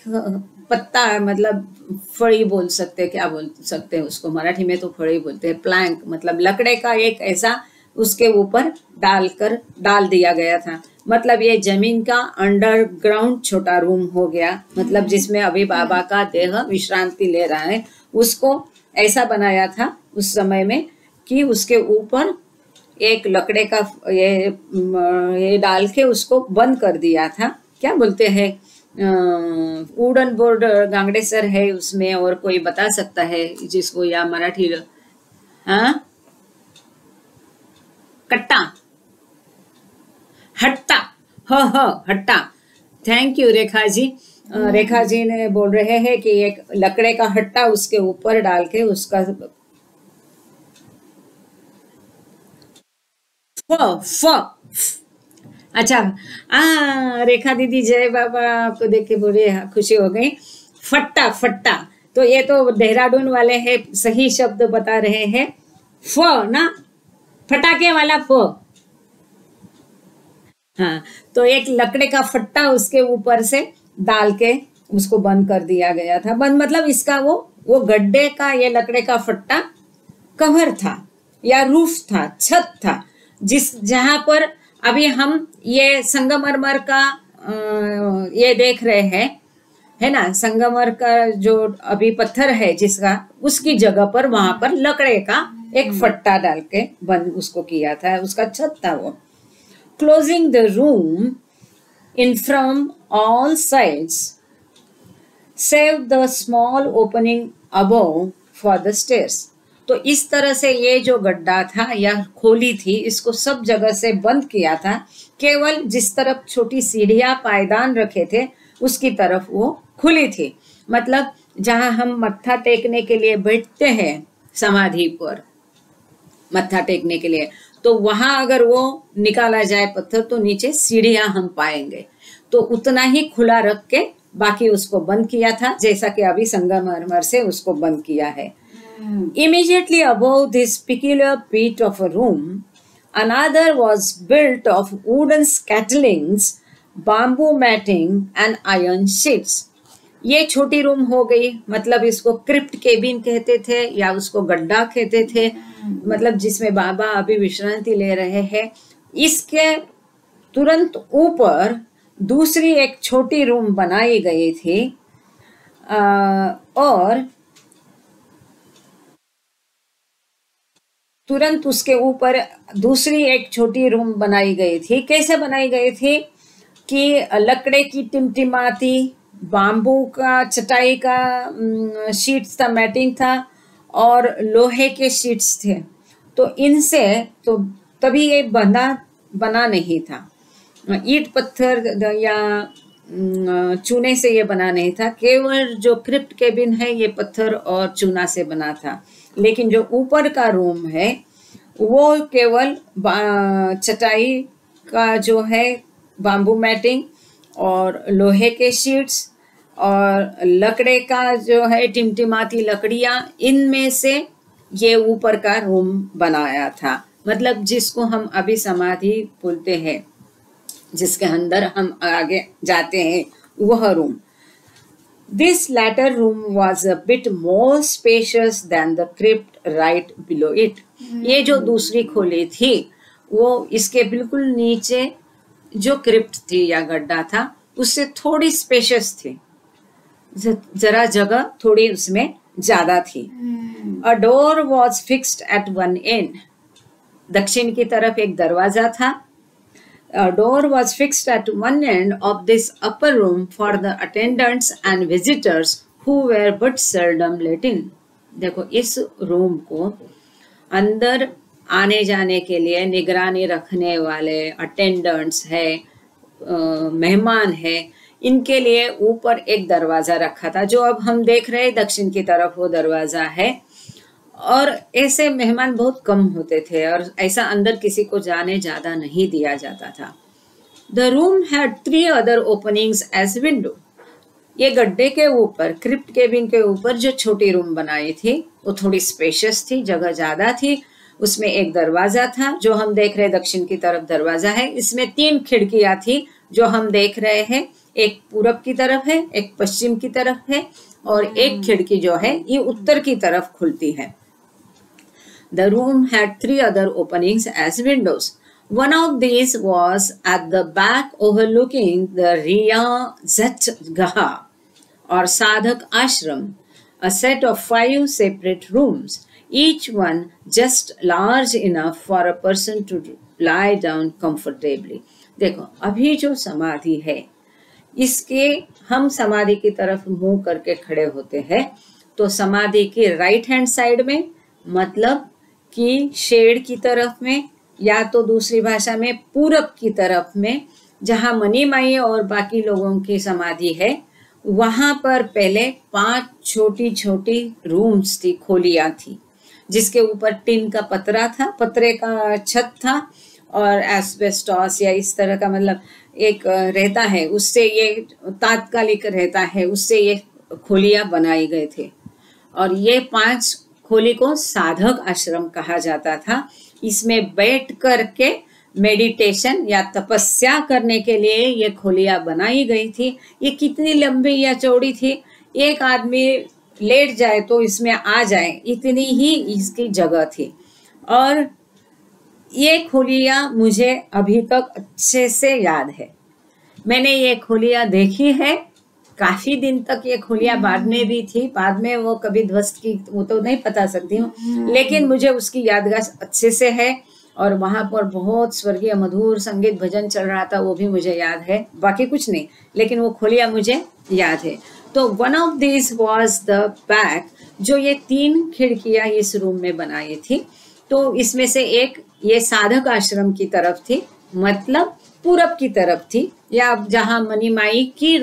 पत्ता, मतलब फड़ी बोल सकते हैं, क्या बोल सकते हैं उसको, मराठी में तो फड़ी बोलते हैं, प्लैंक, मतलब लकड़े का एक ऐसा उसके ऊपर डाल दिया गया था। मतलब ये जमीन का अंडरग्राउंड छोटा रूम हो गया, मतलब जिसमें अभी बाबा का देह विश्रांति ले रहा है, उसको ऐसा बनाया था उस समय में कि उसके ऊपर एक लकड़े का ये डाल के उसको बंद कर दिया था। क्या बोलते हैं, वुडन बोर्ड गांगड़े सर है उसमें, और कोई बता सकता है जिसको, या मराठी, हाँ, कट्टा, हट्टा, हट्टा। Thank you Rekha ji. रेखा जी ने बोल रहे हैं कि एक लकड़े का हट्टा उसके ऊपर डाल के उसका अच्छा, रेखा दीदी जय बाबा, आपको देख के बोले खुशी हो गई। फट्टा, तो ये तो देहरादून वाले हैं, सही शब्द बता रहे हैं। फ ना, फटाके वाला फ। हाँ, तो एक लकड़े का फट्टा उसके ऊपर से डाल के उसको बंद कर दिया गया था। बंद मतलब इसका वो गड्ढे का ये लकड़े का फट्टा कवर था या रूफ था, छत था, जहां पर अभी हम ये संगमरमर का ये देख रहे हैं, है ना, संगमरमर का जो अभी पत्थर है जिसका, उसकी जगह पर वहां पर लकड़े का एक फट्टा डाल के बंद उसको किया था, उसका छत था वो। Closing the room in from all sides save the small opening above for the stairs. तो इस तरह से ये जो गड्ढा था या खोली थी, इसको सब जगह से बंद किया था, केवल जिस तरफ छोटी सीढ़ियां पायदान रखे थे उसकी तरफ वो खुली थी। मतलब जहां हम मत्था टेकने के लिए बैठते हैं समाधि पर, मत्था टेकने के लिए, तो वहां अगर वो निकाला जाए पत्थर तो नीचे सीढ़ियां हम पाएंगे। तो उतना ही खुला रख के बाकी उसको बंद किया था, जैसा कि अभी संगमरमर से उसको बंद किया है। Immediately above this peculiar pit of a room, another was built of wooden scatlings, bamboo matting and iron sheets. ये छोटी रूम हो गई, मतलब इसको क्रिप्ट केबिन कहते थे या उसको गड्ढा कहते थे, मतलब जिसमें बाबा अभी विश्रांति ले रहे हैं। इसके तुरंत ऊपर दूसरी एक छोटी रूम बनाई गई थी और तुरंत उसके ऊपर दूसरी एक छोटी रूम बनाई गई थी। कैसे बनाई गई थी कि लकड़े की टिमटिमाती, बाम्बू का चटाई का शीट्स था, मैटिंग था, और लोहे के शीट्स थे। तो इनसे तो तभी ये बना नहीं था, ईंट पत्थर या चूने से ये बना नहीं था। केवल जो क्रिप्ट केबिन है ये पत्थर और चूना से बना था। लेकिन जो ऊपर का रूम है वो केवल चटाई का जो है बाम्बू मैटिंग और लोहे के शीट्स और लकड़े का जो है टिमटिमाती लकड़ियाँ, इनमें से ये ऊपर का रूम बनाया था। मतलब जिसको हम अभी समाधि बोलते हैं, जिसके अंदर हम आगे जाते हैं, वह room. This latter room was a bit more spacious than the crypt right below it. ये जो दूसरी खोली थी वो इसके बिल्कुल नीचे जो क्रिप्ट थी या गड्ढा था उससे थोड़ी स्पेशियस थी, जरा जगह थोड़ी उसमें ज्यादा थी। A door was fixed at one end. दक्षिण की तरफ एक दरवाजा था। A door was fixed at one end of this upper room for the attendants and visitors who were but seldom let in. देखो इस रूम को अंदर आने जाने के लिए निगरानी रखने वाले अटेंडेंट्स है, मेहमान है, इनके लिए ऊपर एक दरवाजा रखा था जो अब हम देख रहे हैं दक्षिण की तरफ वो दरवाजा है। और ऐसे मेहमान बहुत कम होते थे और ऐसा अंदर किसी को जाने ज्यादा नहीं दिया जाता था। The room had 3 other openings as window. ये गड्ढे के ऊपर, क्रिप्ट केबिन के ऊपर जो छोटी रूम बनाई थी वो थोड़ी स्पेशियस थी, जगह ज्यादा थी। उसमें एक दरवाजा था जो हम देख रहे दक्षिण की तरफ दरवाजा है। इसमें 3 खिड़कियां थी जो हम देख रहे हैं, एक पूरब की तरफ है, एक पश्चिम की तरफ है और एक खिड़की जो है ये उत्तर की तरफ खुलती है। The room had 3 other openings as windows. One of these was at the back overlooking the Riyazatgah or Sadhak Ashram, a set of 5 separate rooms, each one just large enough for a person to lie down comfortably. देखो अभी जो समाधि है इसके हम समाधि की तरफ मुंह करके खड़े होते हैं तो समाधि की राइट हैंड साइड में, मतलब कि शेड की तरफ में या तो दूसरी भाषा में पूरब की तरफ में, जहाँ मनी माई और बाकी लोगों की समाधि है, वहां पर पहले 5 छोटी छोटी रूम्स थी, खोलियां थी, जिसके ऊपर टिन का पतरे का छत था और एस्बेस्टॉस या इस तरह का मतलब एक रहता है, उससे ये तात्कालिक रहता है, उससे ये खोलियां बनाई गए थे। और ये 5 खोली को साधक आश्रम कहा जाता था। इसमें बैठ करके मेडिटेशन या तपस्या करने के लिए ये खोलियां बनाई गई थी। ये कितनी लंबी या चौड़ी थी, एक आदमी लेट जाए तो इसमें आ जाए, इतनी ही इसकी जगह थी। और ये खोलियां मुझे अभी तक अच्छे से याद है। मैंने ये खोलियां देखी है, काफी दिन तक ये खोलियां बाद में भी थी, बाद में वो कभी ध्वस्त की वो तो नहीं बता सकती हूँ, लेकिन मुझे उसकी यादगार अच्छे से है। और वहां पर बहुत स्वर्गीय मधुर संगीत भजन चल रहा था, वो भी मुझे याद है, बाकी कुछ नहीं, लेकिन वो खोलियां मुझे याद है। तो one of this was the back, जो ये 3 खिड़कियां इस रूम में बनाई थी, तो इसमें से एक ये साधक आश्रम की तरफ थी, मतलब पूरब की तरफ थी, या जहाँ मनी माई की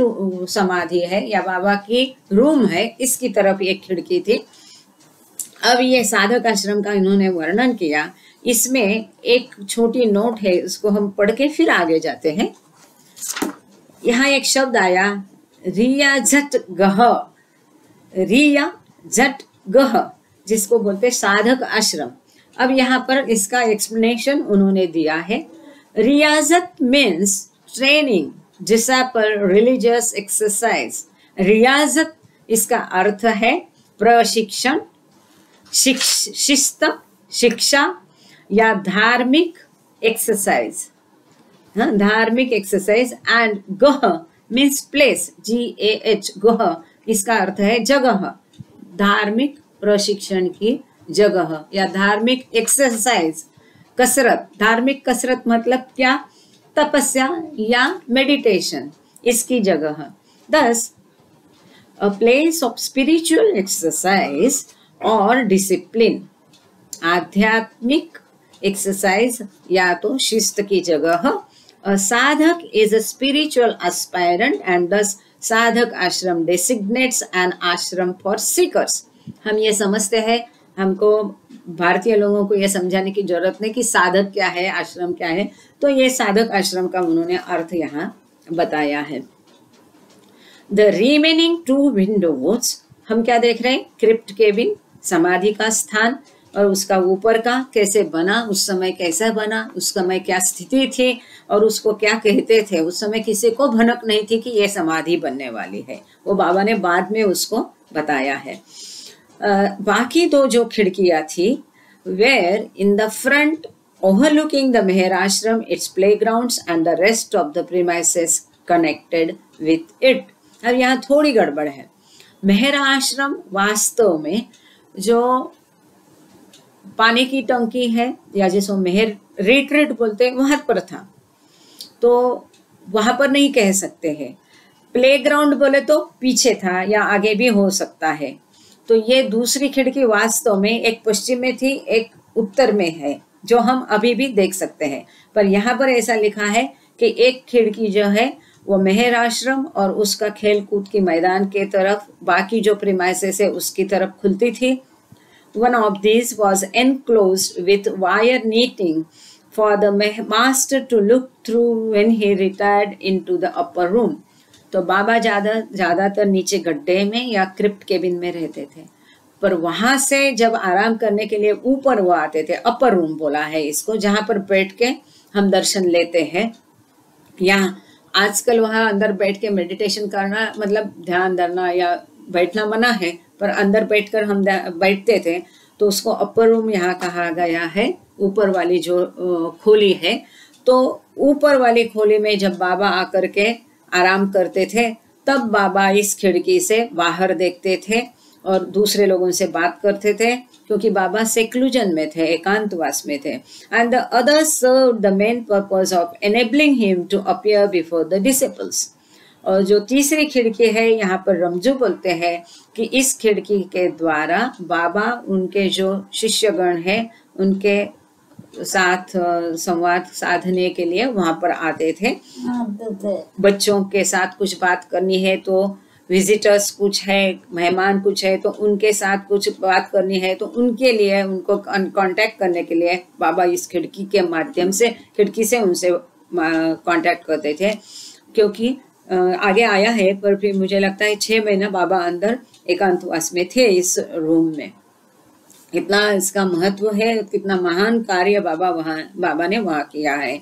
समाधि है या बाबा की रूम है, इसकी तरफ एक खिड़की थी। अब ये साधक आश्रम का इन्होंने वर्णन किया। इसमें एक छोटी नोट है, उसको हम पढ़ के फिर आगे जाते हैं। यहाँ एक शब्द आया रियाज़तगह, रियाज़तगह जिसको बोलते साधक आश्रम। अब यहाँ पर इसका एक्सप्लेनेशन उन्होंने दिया है। रियाजत means training, disciple, religious exercise. रियाजत इसका अर्थ है प्रशिक्षण, शिस्त, शिक्षा या धार्मिक एक्सरसाइज, धार्मिक एक्सरसाइज। एंड गह मीन्स प्लेस, GAH, गह इसका अर्थ है जगह, धार्मिक प्रशिक्षण की जगह या धार्मिक एक्सरसाइज, कसरत। धार्मिक कसरत मतलब क्या? तपस्या या मेडिटेशन, इसकी जगह। Thus, a place of spiritual exercise और डिसिप्लिन, आध्यात्मिक एक्सरसाइज या तो शिस्त की जगह। साधक is a spiritual aspirant and दस साधक आश्रम डेसिग्नेट्स एन आश्रम फॉर सीकर्स। हम ये समझते हैं, हमको भारतीय लोगों को ये समझाने की जरूरत नहीं कि साधक क्या है, आश्रम क्या है, तो ये साधक आश्रम का उन्होंने अर्थ यहाँ बताया है। द रिमेनिंग 2 विंडोज, हम क्या देख रहे हैं? क्रिप्ट केबिन, समाधि का स्थान, और उसका ऊपर का कैसे बना, उस समय कैसा बना, उस समय क्या स्थिति थी और उसको क्या कहते थे। उस समय किसी को भनक नहीं थी कि ये समाधि बनने वाली है, वो बाबा ने बाद में उसको बताया है। बाकी 2 जो खिड़कियां थी, where in the front overlooking the Meher ashram, its playgrounds and the rest of the premises connected with it. अब यहाँ थोड़ी गड़बड़ है। मेहर आश्रम वास्तव में जो पानी की टंकी है या जिसको मेहर रिट्रीट बोलते हैं, वहां पर था, तो वहां पर नहीं कह सकते हैं। प्लेग्राउंड बोले तो पीछे था या आगे भी हो सकता है। तो ये दूसरी खिड़की वास्तव में एक पश्चिम में थी, एक उत्तर में है, जो हम अभी भी देख सकते हैं। पर यहाँ पर ऐसा लिखा है कि एक खिड़की जो है वो मेहर आश्रम और उसका खेल कूद के मैदान के तरफ, बाकी जो प्रीमाइसेस है उसकी तरफ खुलती थी। One of these was enclosed with wire netting for the master to look through when he retired into the upper room. तो बाबा ज्यादातर नीचे गड्ढे में या क्रिप्ट केबिन में रहते थे, पर वहां से जब आराम करने के लिए ऊपर वो आते थे, अपर रूम बोला है इसको, जहां पर बैठ के हम दर्शन लेते हैं। यहाँ आजकल वहां अंदर बैठ के मेडिटेशन करना मतलब ध्यान धरना या बैठना मना है, पर अंदर बैठकर हम बैठते थे, तो उसको अपर रूम यहाँ कहा गया है। ऊपर वाली जो खोली है, तो ऊपर वाली खोली में जब बाबा आकर के आराम करते थे, तब बाबा इस खिड़की से बाहर देखते थे और दूसरे लोगों से बात करते थे, क्योंकि बाबा सेक्लूजन में थे, एकांतवास में थे। And the others served the main purpose of enabling him to appear before the disciples. और जो तीसरी खिड़की है, यहाँ पर रमजू बोलते हैं कि इस खिड़की के द्वारा बाबा उनके जो शिष्यगण हैं उनके साथ संवाद साधने के लिए वहां पर आते थे। बच्चों के साथ कुछ बात करनी है तो विजिटर्स कुछ है, मेहमान कुछ है, तो उनके साथ कुछ बात करनी है, तो उनके लिए उनको कांटेक्ट करने के लिए बाबा इस खिड़की के माध्यम से, खिड़की से उनसे कांटेक्ट करते थे। क्योंकि आगे आया है, पर फिर मुझे लगता है 6 महीना बाबा अंदर एकांतवास में थे इस रूम में। कितना इसका महत्व है, कितना महान कार्य बाबा ने वहाँ किया है।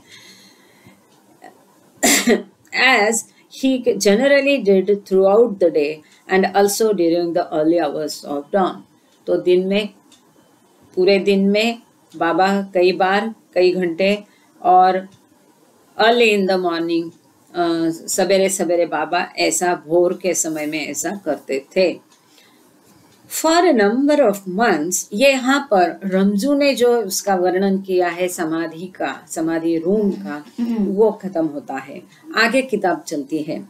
As he generally did throughout the day and also during the early hours of dawn. तो दिन में, पूरे दिन में बाबा कई बार, कई घंटे, और अर्ली इन द मॉर्निंग, सवेरे सवेरे बाबा ऐसा भोर के समय में ऐसा करते थे। For a number of months, ये यहाँ पर रमजू ने जो उसका वर्णन किया है समाधि का, समाधि रूम का, वो खत्म होता है। आगे किताब चलती है।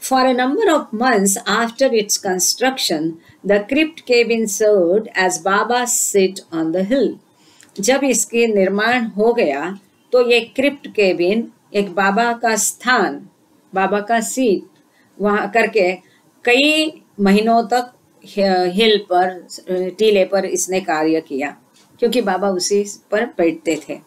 For a number of months after its construction the crypt cabin served as Baba sit on the hill. जब इसके निर्माण हो गया तो ये क्रिप्ट केबिन एक बाबा का स्थान, बाबा का सीट वहाँ करके कई महीनों तक हिल पर, टीले पर इसने कार्य किया, क्योंकि बाबा उसी पर बैठते थे।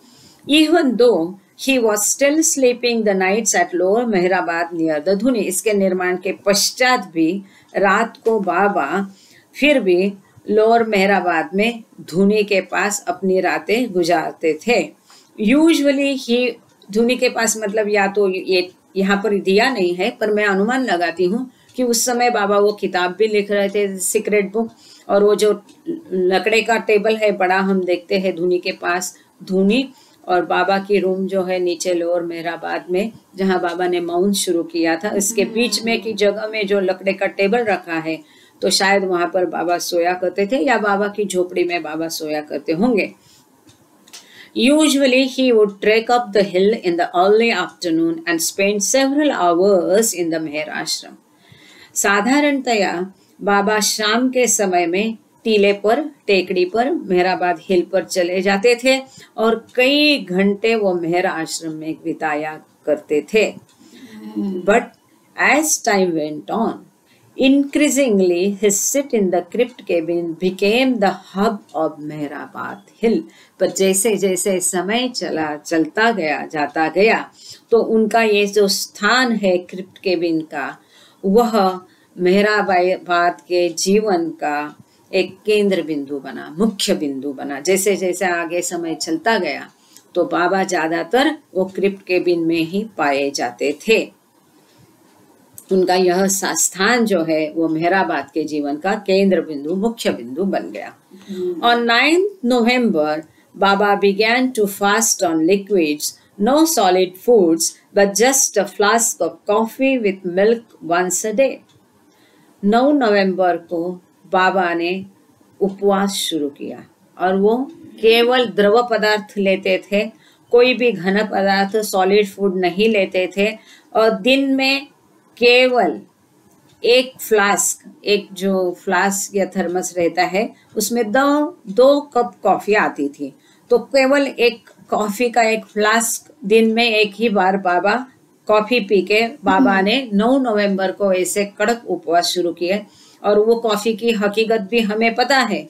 Even though he was still sleeping the nights at Lower Mehrabad near the धुनी, इसके निर्माण के पश्चात भी रात को बाबा फिर भी लोअर मेहराबाद में धुनी के पास अपनी रातें गुजारते थे। यूजुअली ही, धुनी के पास मतलब या तो ये यहाँ पर दिया नहीं है, पर मैं अनुमान लगाती हूँ कि उस समय बाबा वो किताब भी लिख रहे थे, सीक्रेट बुक, और वो जो लकड़े का टेबल है बड़ा, हम देखते हैं धुनी के पास, धुनी और बाबा की रूम जो है नीचे लोअर मेहराबाद में, जहाँ बाबा ने मौन शुरू किया था, इसके बीच में की जगह में जो लकड़े का टेबल रखा है, तो शायद वहां पर बाबा सोया करते थे, या बाबा की झोपड़ी में बाबा सोया करते होंगे। Usually he would trek up the hill in the early afternoon and spend several hours in the Meher ashram. साधारणतया बाबा शाम के समय में टीले पर, टेकड़ी पर, मेहराबाद हिल पर चले जाते थे और कई घंटे वो मेहरा आश्रम में बिताया करते थे। But as time went on, increasingly his sit in the crypt cabin became the hub of Meherabad hill. पर जैसे जैसे समय चलता गया जाता गया तो उनका ये जो स्थान है क्रिप्ट केबिन का, वह मेहराबाद के जीवन का एक केंद्र बिंदु बना, मुख्य बिंदु बना। जैसे जैसे आगे समय चलता गया तो बाबा ज्यादातर वो क्रिप्ट केबिन में ही पाए जाते थे। उनका यह स्थान जो है वो मेहराबाद के जीवन का केंद्र बिंदु, मुख्य बिंदु बन गया। On 9th November, Baba began to fast on liquids, no solid foods, but just a flask of coffee with milk once a day. 9 नवंबर को बाबा ने उपवास शुरू किया और वो केवल द्रव पदार्थ लेते थे, कोई भी घन पदार्थ, सॉलिड फूड नहीं लेते थे और दिन में केवल एक फ्लास्क, एक जो फ्लास्क या थर्मस रहता है उसमें दो कप कॉफी आती थी, तो केवल एक कॉफी का एक फ्लास्क दिन में एक ही बार बाबा कॉफी पी के बाबा ने 9 नवंबर को ऐसे कड़क उपवास शुरू किए। और वो कॉफी की हकीकत भी हमें पता है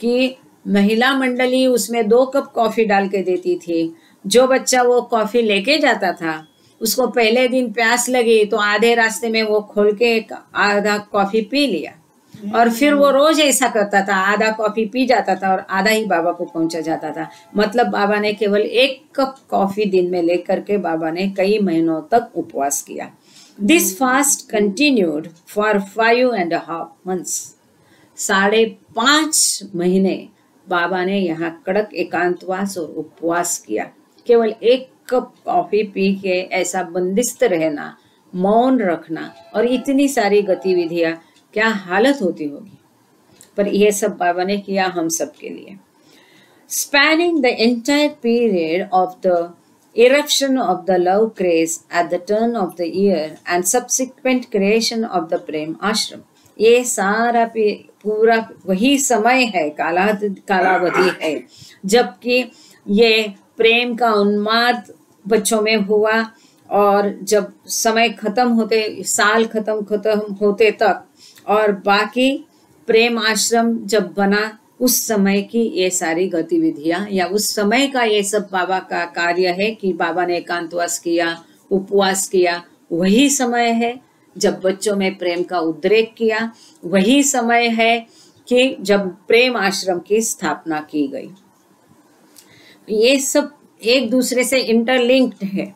कि महिला मंडली उसमें 2 कप कॉफी डाल के देती थी। जो बच्चा वो कॉफी लेके जाता था उसको पहले दिन प्यास लगी तो आधे रास्ते में वो खोल के आधा कॉफी पी लिया और फिर वो रोज ऐसा करता था, आधा कॉफी पी जाता था और आधा ही बाबा को पहुंचा जाता था। मतलब बाबा ने केवल 1 कप कॉफी दिन में लेकर के बाबा ने कई महीनों तक उपवास किया। This fast continued for 5.5 months। 5.5 महीने बाबा ने यहाँ कड़क एकांतवास और उपवास किया। केवल 1 कप कॉफी पी के ऐसा बंदिस्त रहना, मौन रखना और इतनी सारी गतिविधियां, क्या हालत होती होगी। पर यह सब बाबा ने किया हम सब के लिए। Spanning the entire period of the eruption of the love craze at the turn of the year and subsequent creation of the Prem Ashram, ये सारा पूरा वही समय है, कालावधि है जबकि ये प्रेम का उन्माद बच्चों में हुआ और जब समय खत्म होते, साल खत्म होते तक, और बाकी प्रेम आश्रम जब बना उस समय की ये सारी गतिविधियां या उस समय का ये सब बाबा का कार्य है कि बाबा ने एकांतवास किया, उपवास किया। वही समय है जब बच्चों में प्रेम का उद्रेक किया, वही समय है कि जब प्रेम आश्रम की स्थापना की गई। ये सब एक दूसरे से इंटरलिंक्ड है।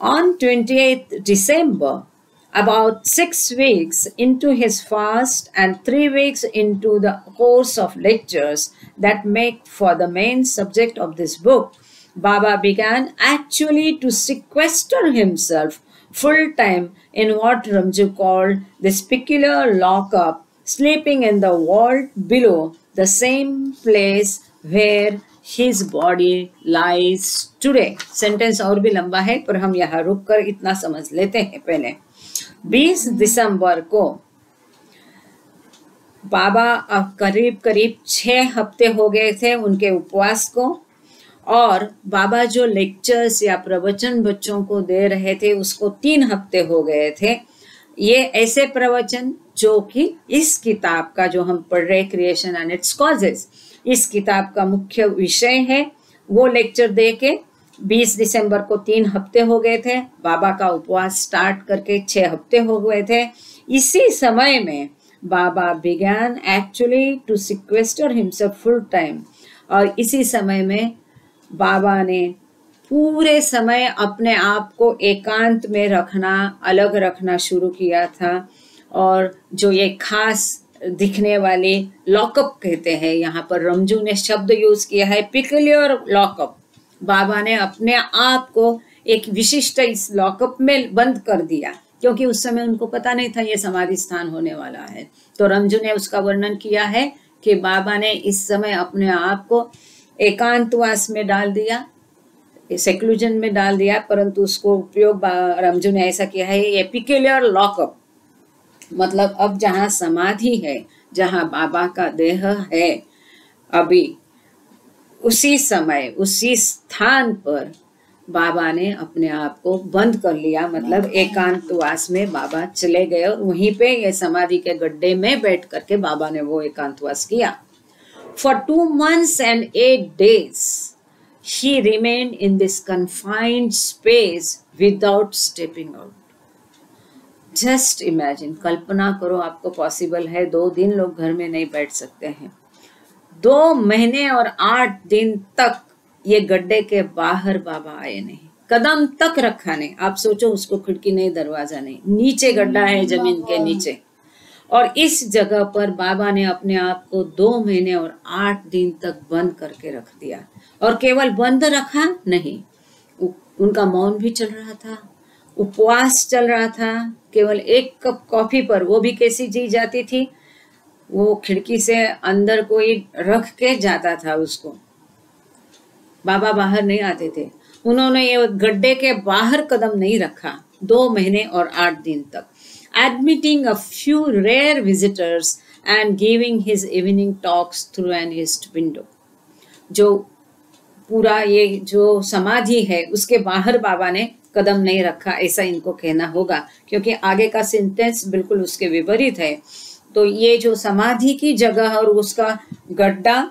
On 28th December, about 6 weeks into his fast and 3 weeks into the course of lectures that make for the main subject of this book, Baba began actually to sequester himself full time in what Ramju called this peculiar lockup, sleeping in the vault below, the same place where his body lies today। Sentence और भी लंबा है पर हम यहाँ रुक कर इतना समझ लेते हैं। पहले 20 दिसंबर को बाबा करीब 6 हफ्ते हो गए थे उनके उपवास को, और बाबा जो लेक्चर्स या प्रवचन बच्चों को दे रहे थे उसको 3 हफ्ते हो गए थे। ये ऐसे प्रवचन जो कि इस किताब का जो हम पढ़ रहे, क्रिएशन एंड इट्स कॉजेस, इस किताब का मुख्य विषय है, वो लेक्चर दे के 20 दिसंबर को 3 हफ्ते हो गए थे। बाबा का उपवास स्टार्ट करके 6 हफ्ते हो गए थे। इसी समय में Baba began actually to sequester himself full time, और इसी समय में बाबा ने पूरे समय अपने आप को एकांत में रखना, अलग रखना शुरू किया था। और जो ये खास दिखने वाले लॉकअप कहते हैं, यहाँ पर रमजू ने शब्द यूज किया है पिकुलियर लॉकअप। बाबा ने अपने आप को एक विशिष्ट इस लॉकअप में बंद कर दिया, क्योंकि उस समय उनको पता नहीं था ये समाधि स्थान होने वाला है। तो रमजू ने उसका वर्णन किया है कि बाबा ने इस समय अपने आप को एकांतवास में डाल दिया, सेक्लूजन में डाल दिया, परंतु उसको उपयोग रमजू ने ऐसा किया है, ये पिकुलियर लॉकअप, मतलब अब जहाँ समाधि है, जहाँ बाबा का देह है अभी, उसी समय उसी स्थान पर बाबा ने अपने आप को बंद कर लिया, मतलब एकांतवास में बाबा चले गए और वहीं पे ये समाधि के गड्ढे में बैठ करके बाबा ने वो एकांतवास किया। For 2 months and 8 days he remained in this confined space without stepping out. Just imagine, कल्पना करो, आपको पॉसिबल है 2 दिन लोग घर में नहीं बैठ सकते हैं। 2 महीने और 8 दिन तक ये गड्ढे के बाहर बाबा आए नहीं, कदम तक रखा नहीं। आप सोचो, उसको खिड़की नहीं, दरवाजा नहीं, नीचे गड्ढा है जमीन के नीचे, और इस जगह पर बाबा ने अपने आप को 2 महीने और 8 दिन तक बंद करके रख दिया। और केवल बंद रखा नहीं, उनका मौन भी चल रहा था, उपवास चल रहा था। केवल 1 कप कॉफी पर, वो भी कैसी जी जाती थी, वो खिड़की से अंदर कोई रख के जाता था उसको, बाबा बाहर नहीं आते थे। उन्होंने ये गड्ढे के बाहर कदम नहीं रखा 2 महीने और 8 दिन तक, admitting a few rare visitors and giving his evening talks through an east window. जो पूरा ये जो समाधि है उसके बाहर बाबा ने कदम नहीं रखा, ऐसा इनको कहना होगा, क्योंकि आगे का सेंटेंस बिल्कुल उसके विपरीत है। तो ये जो समाधि की जगह और उसका गड्ढा,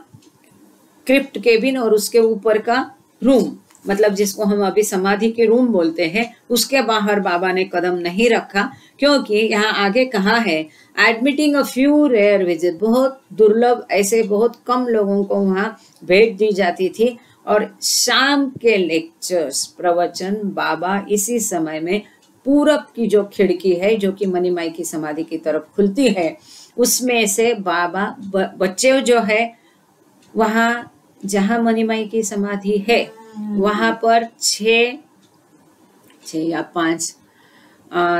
क्रिप्ट केबिन और उसके ऊपर का रूम, मतलब जिसको हम अभी समाधि के रूम बोलते हैं, उसके बाहर बाबा ने कदम नहीं रखा, क्योंकि यहाँ आगे कहा है admitting a few rare visit, बहुत दुर्लभ, ऐसे बहुत कम लोगों को वहाँ भेंट दी जाती थी। और शाम के लेक्चर्स, प्रवचन, बाबा इसी समय में पूरब की जो खिड़की है जो कि मनीमाई की समाधि की तरफ खुलती है, उसमें से बाबा बच्चे जो है वहाँ जहाँ मनीमाई की समाधि है वहां पर 6 या 5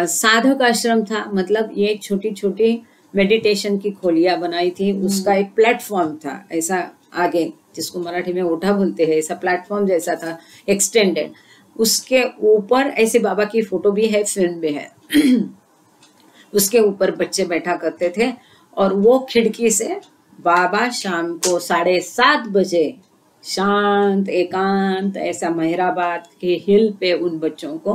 साधक आश्रम था, मतलब ये छोटी छोटी मेडिटेशन की खोलियां बनाई थी, उसका एक प्लेटफॉर्म था ऐसा आगे, जिसको मराठी में ओठा बोलते हैं, ऐसा प्लेटफॉर्म जैसा था एक्सटेंडेड। उसके ऊपर ऐसे बाबा की फोटो भी है, फिल्म भी है उसके ऊपर बच्चे बैठा करते थे, और वो खिड़की से बाबा शाम को 7:30 बजे शांत एकांत ऐसा मेहराबाद के हिल पे उन बच्चों को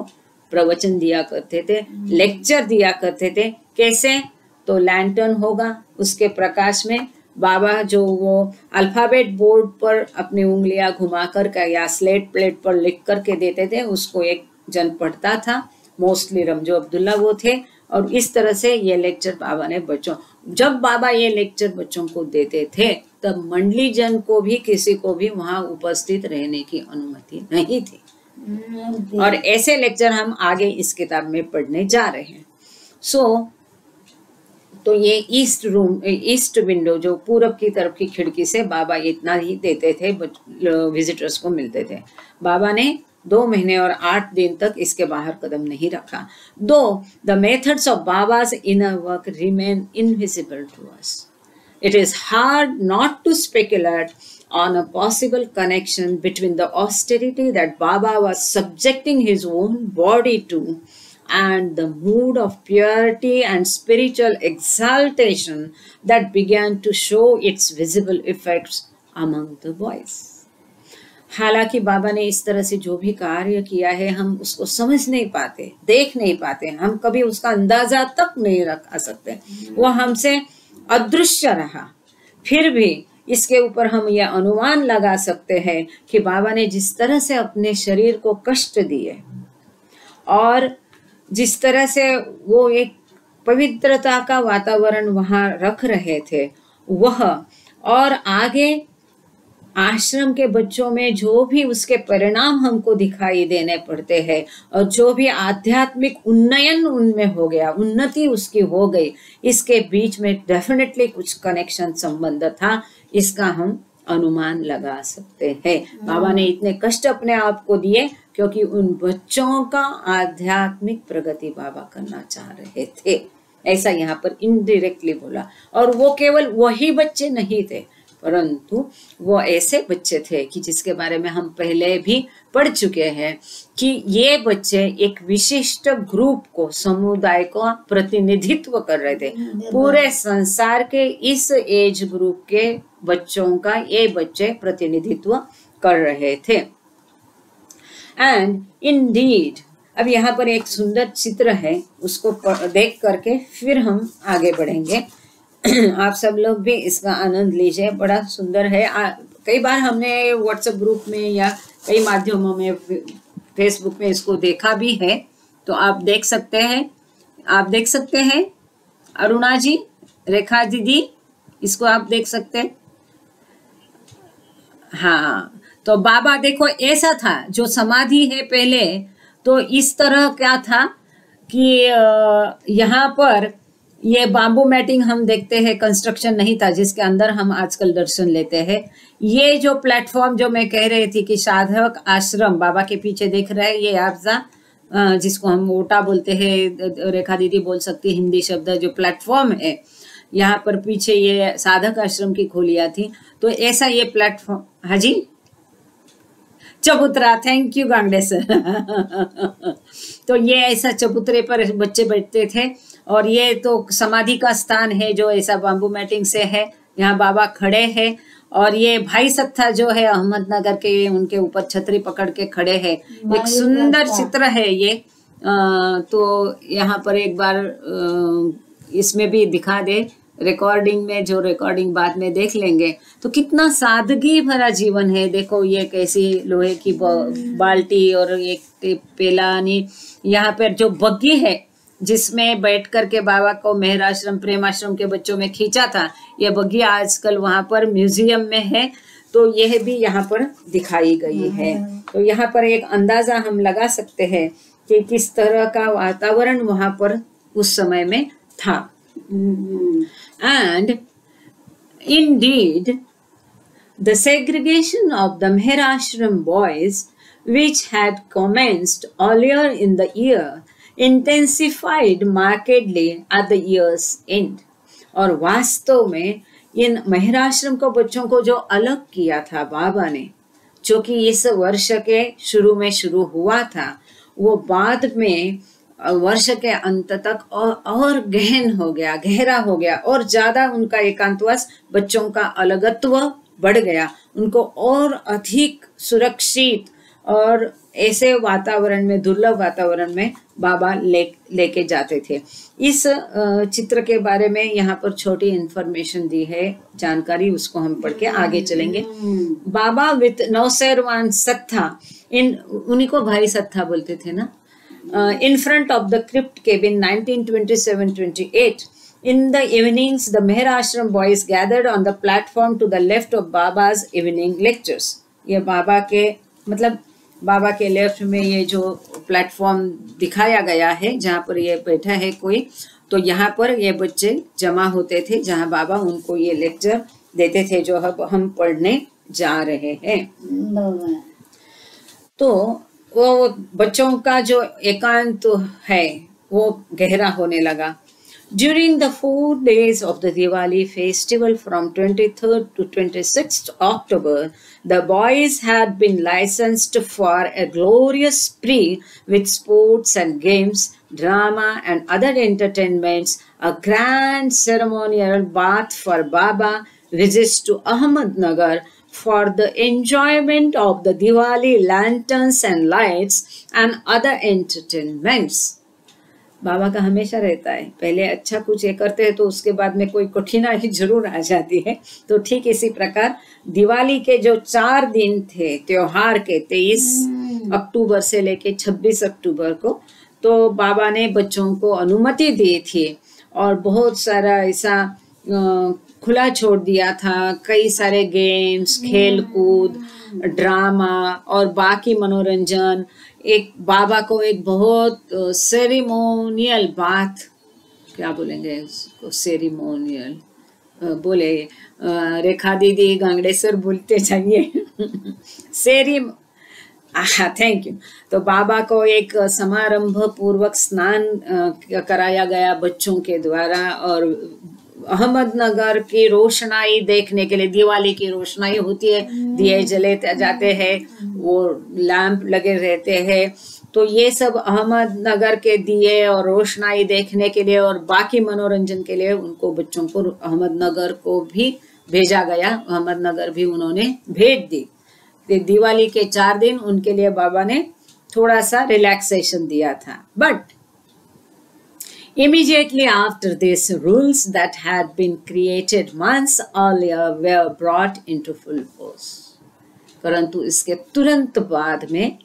प्रवचन दिया करते थे, लेक्चर दिया करते थे। कैसे? तो लैंटर्न होगा, उसके प्रकाश में बाबा जो वो अल्फाबेट बोर्ड पर अपनी उंगलियां घुमा कर या स्लेट प्लेट पर लिख करके देते थे, उसको एक जन पढ़ता था, मोस्टली रमजो अब्दुल्ला वो थे, और इस तरह से ये लेक्चर बाबा ने बच्चों, जब बाबा ये लेक्चर बच्चों को देते थे तब मंडली जन को भी, किसी को भी वहां उपस्थित रहने की अनुमति नहीं थी। और ऐसे लेक्चर हम आगे इस किताब में पढ़ने जा रहे हैं। तो ये ईस्ट विंडो जो पूरब की तरफ की खिड़की से बाबा इतना ही देते थे, विजिटर्स को मिलते थे। बाबा ने 2 महीने और 8 दिन तक इसके बाहर कदम नहीं रखा। Though the methods of Baba's inner work remain invisible to us, it is hard not to speculate on a possible connection between the austerity that Baba was subjecting his own body to and the mood of purity and spiritual exaltation that began to show its visible effects among the boys. हालांकि बाबा ने इस तरह से जो भी कार्य किया है हम उसको समझ नहीं पाते, देख नहीं पाते, हम कभी उसका अंदाजा तक नहीं रखा सकते, वो हमसे अदृश्य रहा। फिर भी इसके ऊपर हम यह अनुमान लगा सकते हैं कि बाबा ने जिस तरह से अपने शरीर को कष्ट दिए और जिस तरह से वो एक पवित्रता का वातावरण वहां रख रहे थे, वह और आगे आश्रम के बच्चों में जो भी उसके परिणाम हमको दिखाई देने पड़ते हैं और जो भी आध्यात्मिक उन्नयन उनमें हो गया, उन्नति उसकी हो गई, इसके बीच में डेफिनेटली कुछ कनेक्शन संबंध था, इसका हम अनुमान लगा सकते हैं। बाबा ने इतने कष्ट अपने आप को दिए क्योंकि उन बच्चों का आध्यात्मिक प्रगति बाबा करना चाह रहे थे, ऐसा यहाँ पर इनडायरेक्टली बोला। और वो केवल वही बच्चे नहीं थे, परंतु वो ऐसे बच्चे थे कि जिसके बारे में हम पहले भी पढ़ चुके हैं कि ये बच्चे एक विशिष्ट ग्रुप को, समुदाय को प्रतिनिधित्व कर रहे थे। पूरे संसार के इस एज ग्रुप के बच्चों का ये बच्चे प्रतिनिधित्व कर रहे थे। एंड इंडीड, अब यहाँ पर एक सुंदर चित्र है, उसको देख करके फिर हम आगे बढ़ेंगे। आप सब लोग भी इसका आनंद लीजिए, बड़ा सुंदर है। कई बार हमने व्हाट्सएप ग्रुप में या कई माध्यमों में, फेसबुक में इसको देखा भी है, तो आप देख सकते हैं। अरुणा जी, रेखा दीदी, इसको आप देख सकते हैं। हाँ, तो बाबा देखो ऐसा था, जो समाधि है पहले तो इस तरह क्या था कि यहाँ पर ये बाम्बू मैटिंग हम देखते हैं, कंस्ट्रक्शन नहीं था जिसके अंदर हम आजकल दर्शन लेते हैं। ये जो प्लेटफॉर्म जो मैं कह रही थी कि साधक आश्रम बाबा के पीछे देख रहे हैं, ये आपजा जिसको हम ओटा बोलते हैं, रेखा दीदी बोल सकती है हिंदी शब्द, जो प्लेटफॉर्म है यहाँ पर पीछे ये साधक आश्रम की खोलियां थी। तो ऐसा ये प्लेटफॉर्म, हाँ जी, चबूतरा, थैंक यू गांगड़े सर। तो ये ऐसा चबूतरे पर बच्चे बैठते थे, और ये तो समाधि का स्थान है जो ऐसा बाम्बू मैटिंग से है। यहाँ बाबा खड़े हैं, और ये भाई सत्था जो है अहमदनगर के, उनके ऊपर छतरी पकड़ के खड़े हैं। एक सुंदर चित्र है ये। तो यहाँ पर एक बार इसमें भी दिखा दे, रिकॉर्डिंग में, जो रिकॉर्डिंग बाद में देख लेंगे, तो कितना सादगी भरा जीवन है। देखो ये कैसी लोहे की बाल्टी और एक पेलानी, यहाँ पर जो बग्गी है जिसमें बैठ करके बाबा को मेहराश्रम प्रेमाश्रम के बच्चों में खींचा था, यह बग्गी आजकल वहां पर म्यूजियम में है। तो यह भी यहाँ पर दिखाई गई है। तो यहाँ पर एक अंदाजा हम लगा सकते हैं कि किस तरह का वातावरण वहां पर उस समय में था। And indeed, the segregation of the Meherashram boys, which had commenced earlier in the year, intensified markedly at the year's end. और वास्तव में इन मेहराश्रम को बच्चों को जो अलग किया था बाबा ने, जो कि इस वर्ष के शुरू में शुरू हुआ था, वो बाद में वर्ष के अंत तक और गहन हो गया, गहरा हो गया, और ज्यादा उनका एकांतवास, बच्चों का अलगत्व बढ़ गया। उनको और अधिक सुरक्षित और ऐसे वातावरण में, दुर्लभ वातावरण में बाबा लेके जाते थे। इस चित्र के बारे में यहाँ पर छोटी इंफॉर्मेशन दी है, जानकारी, उसको हम पढ़ के आगे चलेंगे। बाबा विथ नौसेरवान सत्था, उन्हीं को भाई सत्था बोलते थे ना, in front of the crypt cabin 1927-28. In the evenings, the Meherashram boys gathered on the platform to the left of Baba's evening lectures. ये बाबा के, मतलब बाबा के लेफ्ट में ये जो प्लेटफॉर्म दिखाया गया है जहाँ पर ये बैठा है कोई, तो यहाँ पर ये बच्चे जमा होते थे जहाँ बाबा उनको ये लेक्चर देते थे जो हम पढ़ने जा रहे हैं। तो वो बच्चों का जो एकांत है वो गहरा होने लगा। During the 4 days of the Diwali festival from 23rd to 26th October, the boys had been licensed for a glorious spree with sports and games, drama and other entertainments, a grand ceremonial bath for Baba, visits to Ahmednagar for the enjoyment of the Diwali lanterns and lights and other entertainments. बाबा का हमेशा रहता है, पहले अच्छा कुछ ये करते हैं तो उसके बाद में कोई कठिनाई जरूर आ जाती है। तो ठीक इसी प्रकार दिवाली के जो 4 दिन थे त्योहार के, 23 अक्टूबर से लेके 26 अक्टूबर को, तो बाबा ने बच्चों को अनुमति दी थी और बहुत सारा ऐसा खुला छोड़ दिया था। कई सारे गेम्स, खेल कूद, ड्रामा और बाकी मनोरंजन। एक बाबा को एक बहुत सेरेमोनियल बात, क्या बोलेंगे उसको, सेरेमोनियल बोले, रेखा दीदी गांगड़े सर बोलते जाइए थैंक यू। तो बाबा को एक समारंभ पूर्वक स्नान कराया गया बच्चों के द्वारा, और अहमदनगर की रोशनाई देखने के लिए, दिवाली की रोशनाई होती है, दिए जले जाते हैं, वो लैंप लगे रहते हैं, तो ये सब अहमदनगर के दिए और रोशनाई देखने के लिए और बाकी मनोरंजन के लिए उनको बच्चों को अहमदनगर को भी भेजा गया। अहमदनगर भी उन्होंने भेज दी। दिवाली के 4 दिन उनके लिए बाबा ने थोड़ा सा रिलैक्सेशन दिया था। But immediately after this, rules that had been created months earlier were brought into full force. परंतु इसके तुरंत बाद में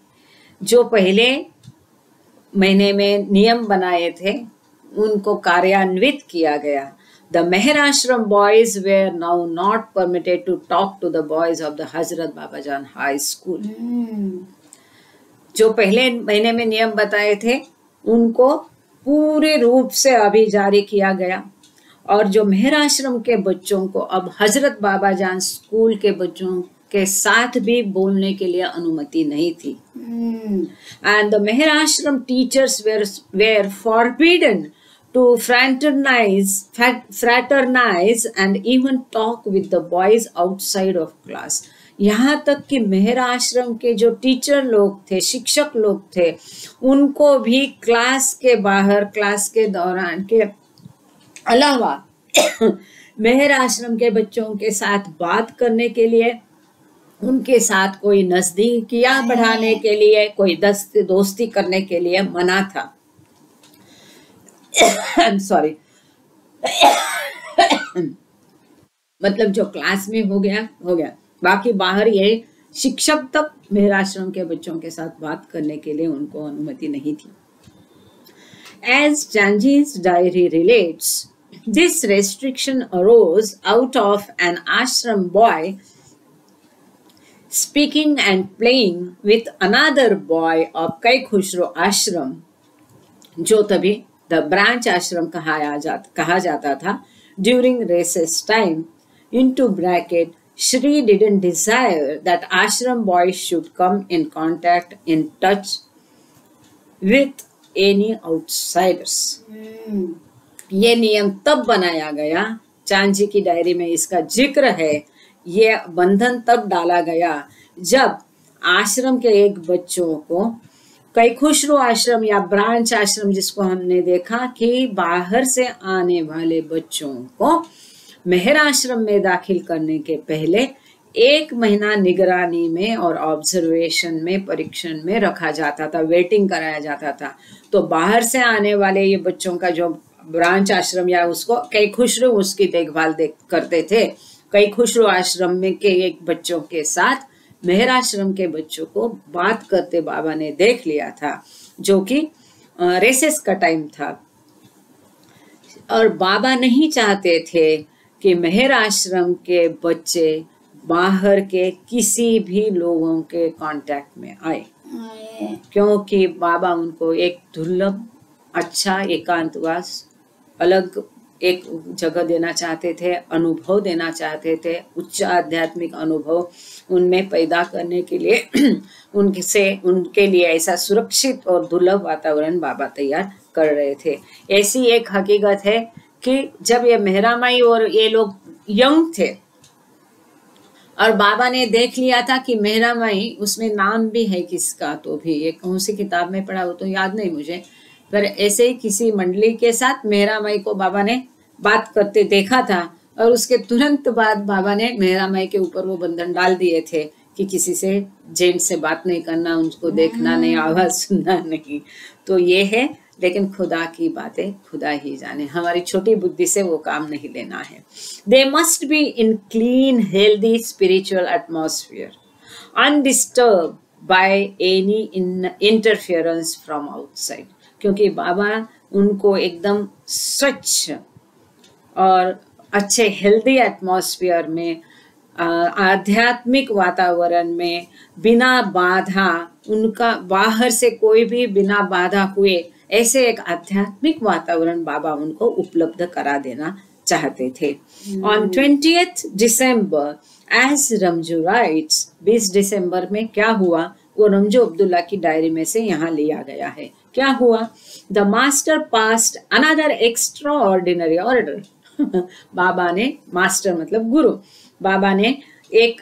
जो पहले महीने में नियम बनाए थे उनको कार्यान्वित किया गया। The Meherashram boys were now not permitted to talk to the boys of the Hazrat Babajan High School. जो पहले महीने में नियम बताए थे उनको पूरे रूप से अभी जारी किया गया, और जो मेहराश्रम के बच्चों को अब हजरत बाबाजान स्कूल के बच्चों के साथ भी बोलने के लिए अनुमति नहीं थी। And the Meherashram teachers were forbidden to fraternize and even talk with the boys outside of class. यहाँ तक कि मेहराश्रम के जो टीचर लोग थे, शिक्षक लोग थे, उनको भी क्लास के बाहर, क्लास के दौरान के अलावा मेहराश्रम के बच्चों के साथ बात करने के लिए, उनके साथ कोई नजदीकियां बढ़ाने के लिए, कोई दोस्ती करने के लिए मना था। I'm sorry. मतलब जो क्लास में हो गया, बाकी बाहर ये शिक्षक तक मेहराश्रम के बच्चों के साथ बात करने के लिए उनको अनुमति नहीं थी। As Janji's diary relates, this restriction arose out of an ashram boy speaking and playing with another boy of Kai Khushro ashram, जो तभी द ब्रांच आश्रम कहा जाता था। During recess time, into bracket, Shri didn't desire that ashram boys should come in contact, in touch with any outsiders. ये नियम तब बनाया गया, चांद जी की डायरी में इसका जिक्र है, ये बंधन तब डाला गया जब आश्रम के एक बच्चों को कई खुशरू आश्रम या ब्रांच आश्रम, जिसको हमने देखा कि बाहर से आने वाले बच्चों को मेहर आश्रम में दाखिल करने के पहले 1 महीना निगरानी में और ऑब्जर्वेशन में, परीक्षण में रखा जाता था, वेटिंग कराया जाता था। तो बाहर से आने वाले ये बच्चों का जो ब्रांच आश्रम या उसको कई खुशरू उसकी देखभाल करते थे। कई खुशरू आश्रम में के एक बच्चों के साथ मेहराश्रम के बच्चों को बात करते बाबा ने देख लिया था, जो कि रेसेस का टाइम था, और बाबा नहीं चाहते थे कि मेहराश्रम के बच्चे बाहर के किसी भी लोगों के कांटेक्ट में आए, क्योंकि बाबा उनको एक दुर्लभ, अच्छा एकांतवास, अलग एक जगह देना चाहते थे, अनुभव देना चाहते थे, उच्च आध्यात्मिक अनुभव उनमें पैदा करने के लिए उनके लिए ऐसा सुरक्षित और दुर्लभ वातावरण बाबा तैयार कर रहे थे। ऐसी एक हकीकत है कि जब ये मेहरामाई और ये लोग यंग थे और बाबा ने देख लिया था कि मेहरामाई, उसमें नाम भी है किसका, तो भी ये कौन सी किताब में पढ़ा हो तो याद नहीं मुझे, पर ऐसे ही किसी मंडली के साथ मेहरामाई को बाबा ने बात करते देखा था, और उसके तुरंत बाद बाबा ने मेहरामाई के ऊपर वो बंधन डाल दिए थे कि किसी से, जेंट्स से बात नहीं करना, उनको देखना नहीं, आवाज सुनना नहीं। तो ये है, लेकिन खुदा की बातें खुदा ही जाने, हमारी छोटी बुद्धि से वो काम नहीं लेना है। They must be in clean healthy spiritual atmosphere, undisturbed by any interference from outside, क्योंकि बाबा उनको एकदम स्वच्छ और अच्छे हेल्दी एटमॉस्फेयर में, आध्यात्मिक वातावरण में, बिना बाधा, उनका बाहर से कोई भी बिना बाधा हुए ऐसे एक आध्यात्मिक वातावरण बाबा उनको उपलब्ध करा देना चाहते थे। On 20th December, as Ramjoo writes, 20 दिसंबर में क्या हुआ वो रमजू अब्दुल्ला की डायरी में से यहाँ लिया गया है। क्या हुआ? The master passed another extraordinary order. Baba ने, मास्टर मतलब गुरु, बाबा ने एक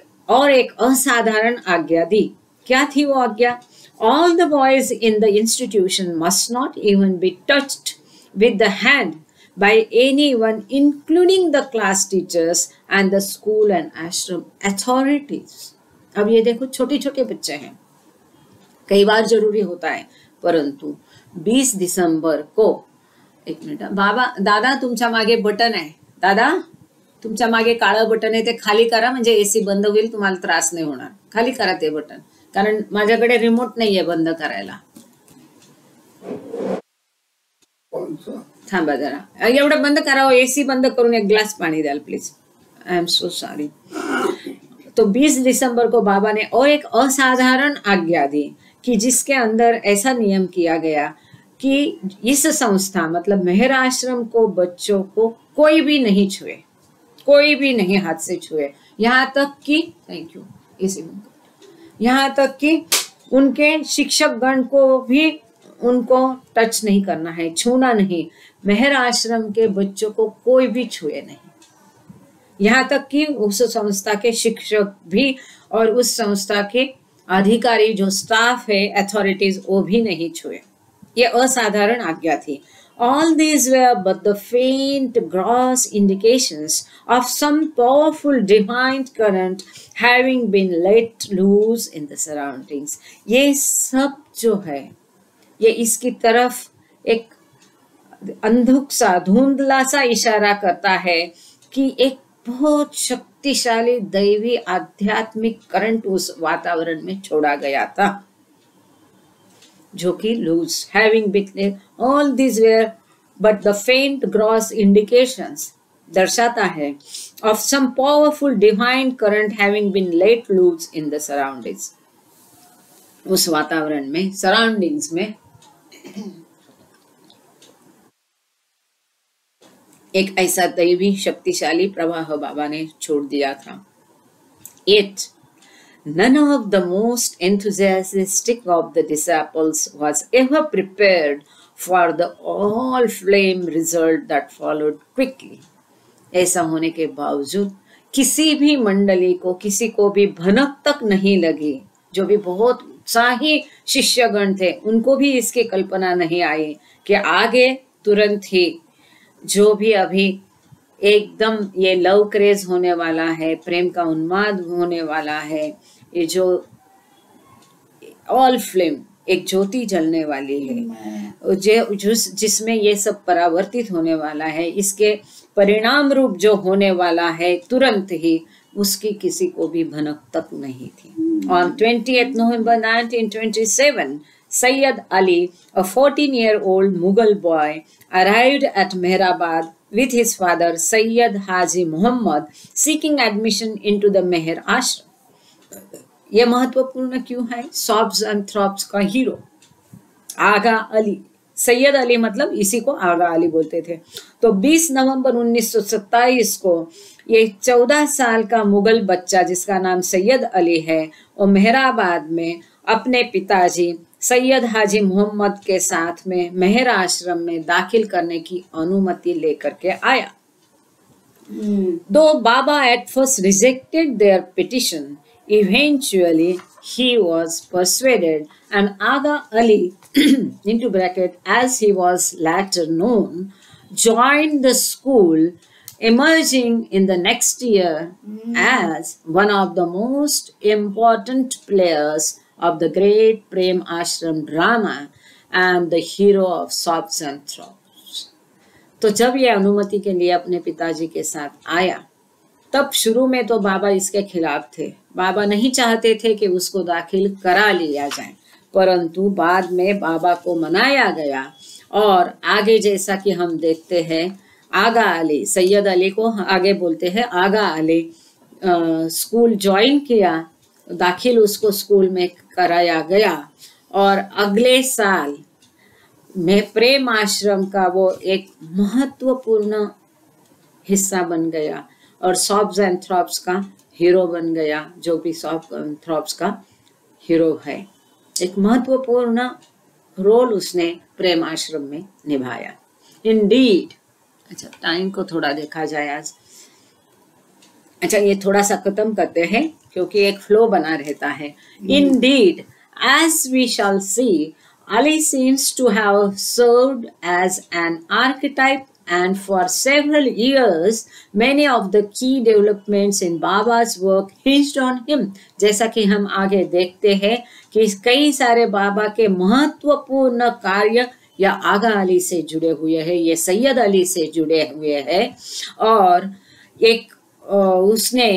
असाधारण आज्ञा दी। क्या थी वो आज्ञा? All the boys in the institution must not even be touched with the hand by anyone, including the class teachers and the school and ashram authorities. अब ये देखो, छोटे छोटे बच्चे हैं, कई बार जरूरी होता है, परंतु 20 दिसंबर को, एक मिनिट, बाबा, दादा तुमच्या मागे बटन आहे, दादा तुमच्या मागे काळं बटन आहे, ते खाली करा म्हणजे एसी बंद होईल, तुम्हाला त्रास नाही होणार, खाली करा ते बटन, कारण माझ्याकडे रिमोट नाहीये बंद करायला. थांबा जरा, एवढं बंद करावं, एसी बंद करून एक ग्लास पाणी द्याल please. I am so sorry. तो 20 दिसंबर को बाबा ने और एक असाधारण आज्ञा दी कि जिसके अंदर ऐसा नियम किया गया कि इस संस्था मतलब मेहर आश्रम को बच्चों को कोई भी नहीं छुए, कोई भी नहीं हाथ से छुए, यहाँ तक कि, थैंक यू, इसी में, यहाँ तक कि उनके शिक्षक गण को भी उनको टच नहीं करना है, छूना नहीं, मेहर आश्रम के बच्चों को कोई भी छुए नहीं, यहाँ तक कि उस संस्था के शिक्षक भी और उस संस्था के अधिकारी जो स्टाफ है, अथॉरिटीज, वो भी नहीं छुए. ये असाधारण आज्ञा थी. All these were but the faint gross indications of some powerful divine current having been let loose in the surroundings. ये सब जो है, ये इसकी तरफ एक अंधुक सा, धुंधला सा इशारा करता है कि एक बहुत शक्तिशाली दैवी आध्यात्मिक करंट उस वातावरण में छोड़ा गया था, जो कि loose, having been, all this were but the faint gross indications दर्शाता है of some powerful divine current having been let loose in the surroundings. उस वातावरण में, सराउंडिंग्स में एक ऐसा दैवी शक्तिशाली प्रवाह बाबा ने छोड़ दिया था. Yet none of the most enthusiastic of the disciples was ever prepared for the all-flame result that followed quickly. ऐसा होने के बावजूद किसी भी मंडली को, किसी को भी भनक तक नहीं लगी, जो भी बहुत उत्साही शिष्यगण थे उनको भी इसकी कल्पना नहीं आई कि आगे तुरंत ही जो भी अभी एकदम ये लव क्रेज होने वाला है, प्रेम का उन्माद होने वाला है, ये जो ऑल फ्लेम, एक ज्योति जलने वाली है, जिसमें ये सब परावर्तित होने वाला है, इसके परिणाम रूप जो होने वाला है तुरंत ही, उसकी किसी को भी भनक तक नहीं थी. On 20th November 1927, Sayyid Ali, a 14-year-old Mughal boy, arrived at Mehrabad with his father Sayyid Haji Muhammad, seeking admission into the Meher Ashram. यह महत्वपूर्ण क्यों है? सॉब्स एंड थ्रॉप्स का हीरो आगा अली, सैयद अली मतलब इसी को आगा अली बोलते थे. तो 20 नवंबर 1927 को ये 14 साल का मुगल बच्चा जिसका नाम सैयद अली है, वो मेहराबाद में अपने पिताजी सैयद हाजी मोहम्मद के साथ में मेहर आश्रम में दाखिल करने की अनुमति लेकर के आया. Though Baba at first rejected their petition, eventually he was persuaded, and Aga Ali, into bracket, as he was later known, joined the school, emerging in the next year as one of the most important players of the great Prem Ashram drama and the hero of Sobs and Throbs. तो जब ये अनुमति के लिए अपने पिताजी के साथ आया, तब शुरू में तो बाबा इसके खिलाफ थे. बाबा नहीं चाहते थे कि उसको दाखिल करा लिया जाए, परंतु बाद में बाबा को मनाया गया और आगे जैसा कि हम देखते हैं, आगा अली, सैयद अली को आगे बोलते हैं आगा अली, स्कूल ज्वाइन किया, दाखिल उसको स्कूल में कराया गया और अगले साल में प्रेम आश्रम का वो एक महत्वपूर्ण हिस्सा बन गया और सॉब्स एंड थ्रॉब्स का हीरो बन गया. जो भी सॉब्स एंड थ्रॉब्स का हीरो है, एक महत्वपूर्ण रोल उसने प्रेम आश्रम में निभाया. Indeed, अच्छा, टाइम को थोड़ा देखा जाए आज। अच्छा, ये थोड़ा सा खत्म करते हैं क्योंकि एक फ्लो बना रहता है। Indeed, as we shall see, Ali seems to have served as an archetype, and for several years, many of the key developments in Baba's work hinged on him. जैसा कि हम आगे देखते हैं कि कई सारे बाबा के महत्वपूर्ण कार्य या आगा अली से जुड़े हुए हैं, ये सैयद अली से जुड़े हुए हैं, और एक उसने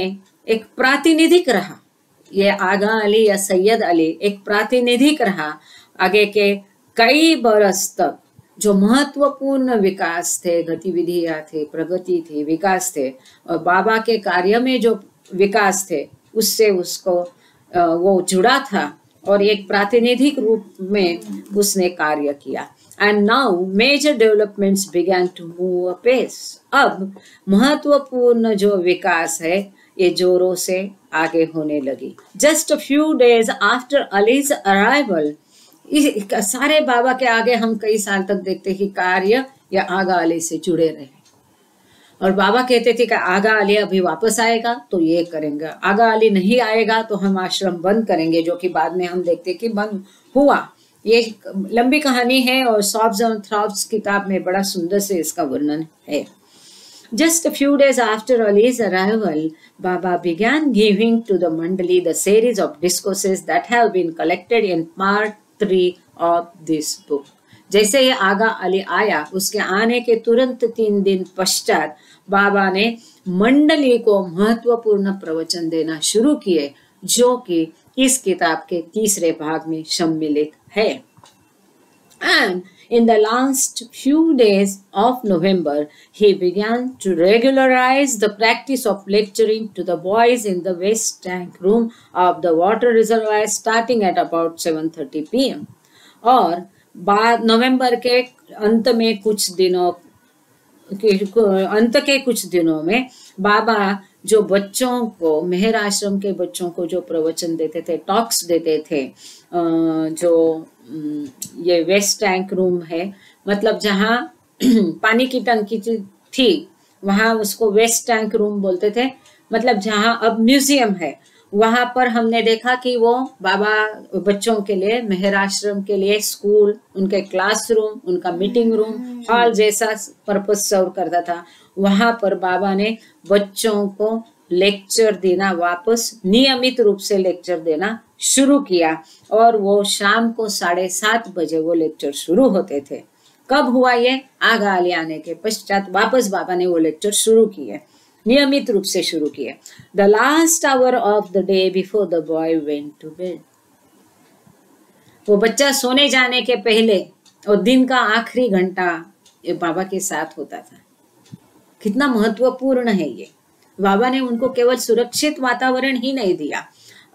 एक प्रातिनिधिक रहा। ये आगा अली या सैयद अली एक प्रातिनिधिक रहा आगे के कई बरस तक। जो महत्वपूर्ण विकास थे, गतिविधियां थे, प्रगति थी, विकास थे, और बाबा के कार्य में जो विकास थे उससे उसको वो जुड़ा था और एक प्रातिनिधिक रूप में उसने कार्य किया। And now major developments began to move apace. अब महत्वपूर्ण जो विकास है ये जोरों से आगे होने लगी। Just a few days after Ali's arrival, सारे बाबा के आगे हम कई साल तक देखते कि कार्य या आगा अली से जुड़े रहे, और बाबा कहते थे कि आगा अली अभी वापस आएगा तो ये करेंगे, आगा अली नहीं आएगा तो हम आश्रम बंद करेंगे, जो कि बाद में हम देखते कि बंद हुआ। ये लंबी कहानी है और सॉब्स एंड थ्रॉब्स किताब में बड़ा सुंदर से इसका वर्णन है। Just a few days after Ali's arrival, Baba began giving to the Mandali the series of discourses that have been collected in part 3 of this book. जैसे ये आगा अली आया, उसके आने के तुरंत 3 दिन पश्चात बाबा ने मंडली को महत्वपूर्ण प्रवचन देना शुरू किए, जो कि इस किताब के तीसरे भाग में सम्मिलित है। And in the last few days of November, he began to regularize the practice of lecturing to the boys in the West Tank room of the water reservoir starting at about 7:30 p.m. और बाद नवंबर के अंत के कुछ दिनों में बाबा जो बच्चों को, मेहर आश्रम के बच्चों को जो प्रवचन देते थे, टॉक्स देते थे, जो ये वेस्ट टैंक रूम है, मतलब जहाँ पानी की टंकी थी वहाँ उसको वेस्ट टैंक रूम बोलते थे, मतलब जहाँ अब म्यूजियम है, वहां पर हमने देखा कि वो बाबा बच्चों के लिए, मेहर आश्रम के लिए स्कूल, उनके क्लासरूम, उनका मीटिंग रूम, हॉल जैसा पर्पस सर्व करता था। वहां पर बाबा ने बच्चों को लेक्चर देना, वापस नियमित रूप से लेक्चर देना शुरू किया, और वो शाम को 7:30 बजे वो लेक्चर शुरू होते थे। कब हुआ ये? आगा अली आने के पश्चात वापस बाबा ने वो लेक्चर शुरू किए, नियमित रूप से शुरू किए। The last hour of the day before the boy went to bed, वो बच्चा सोने जाने के पहले और दिन का आखिरी घंटा ये बाबा के साथ होता था। कितना महत्वपूर्ण है ये। बाबा ने उनको केवल सुरक्षित वातावरण ही नहीं दिया,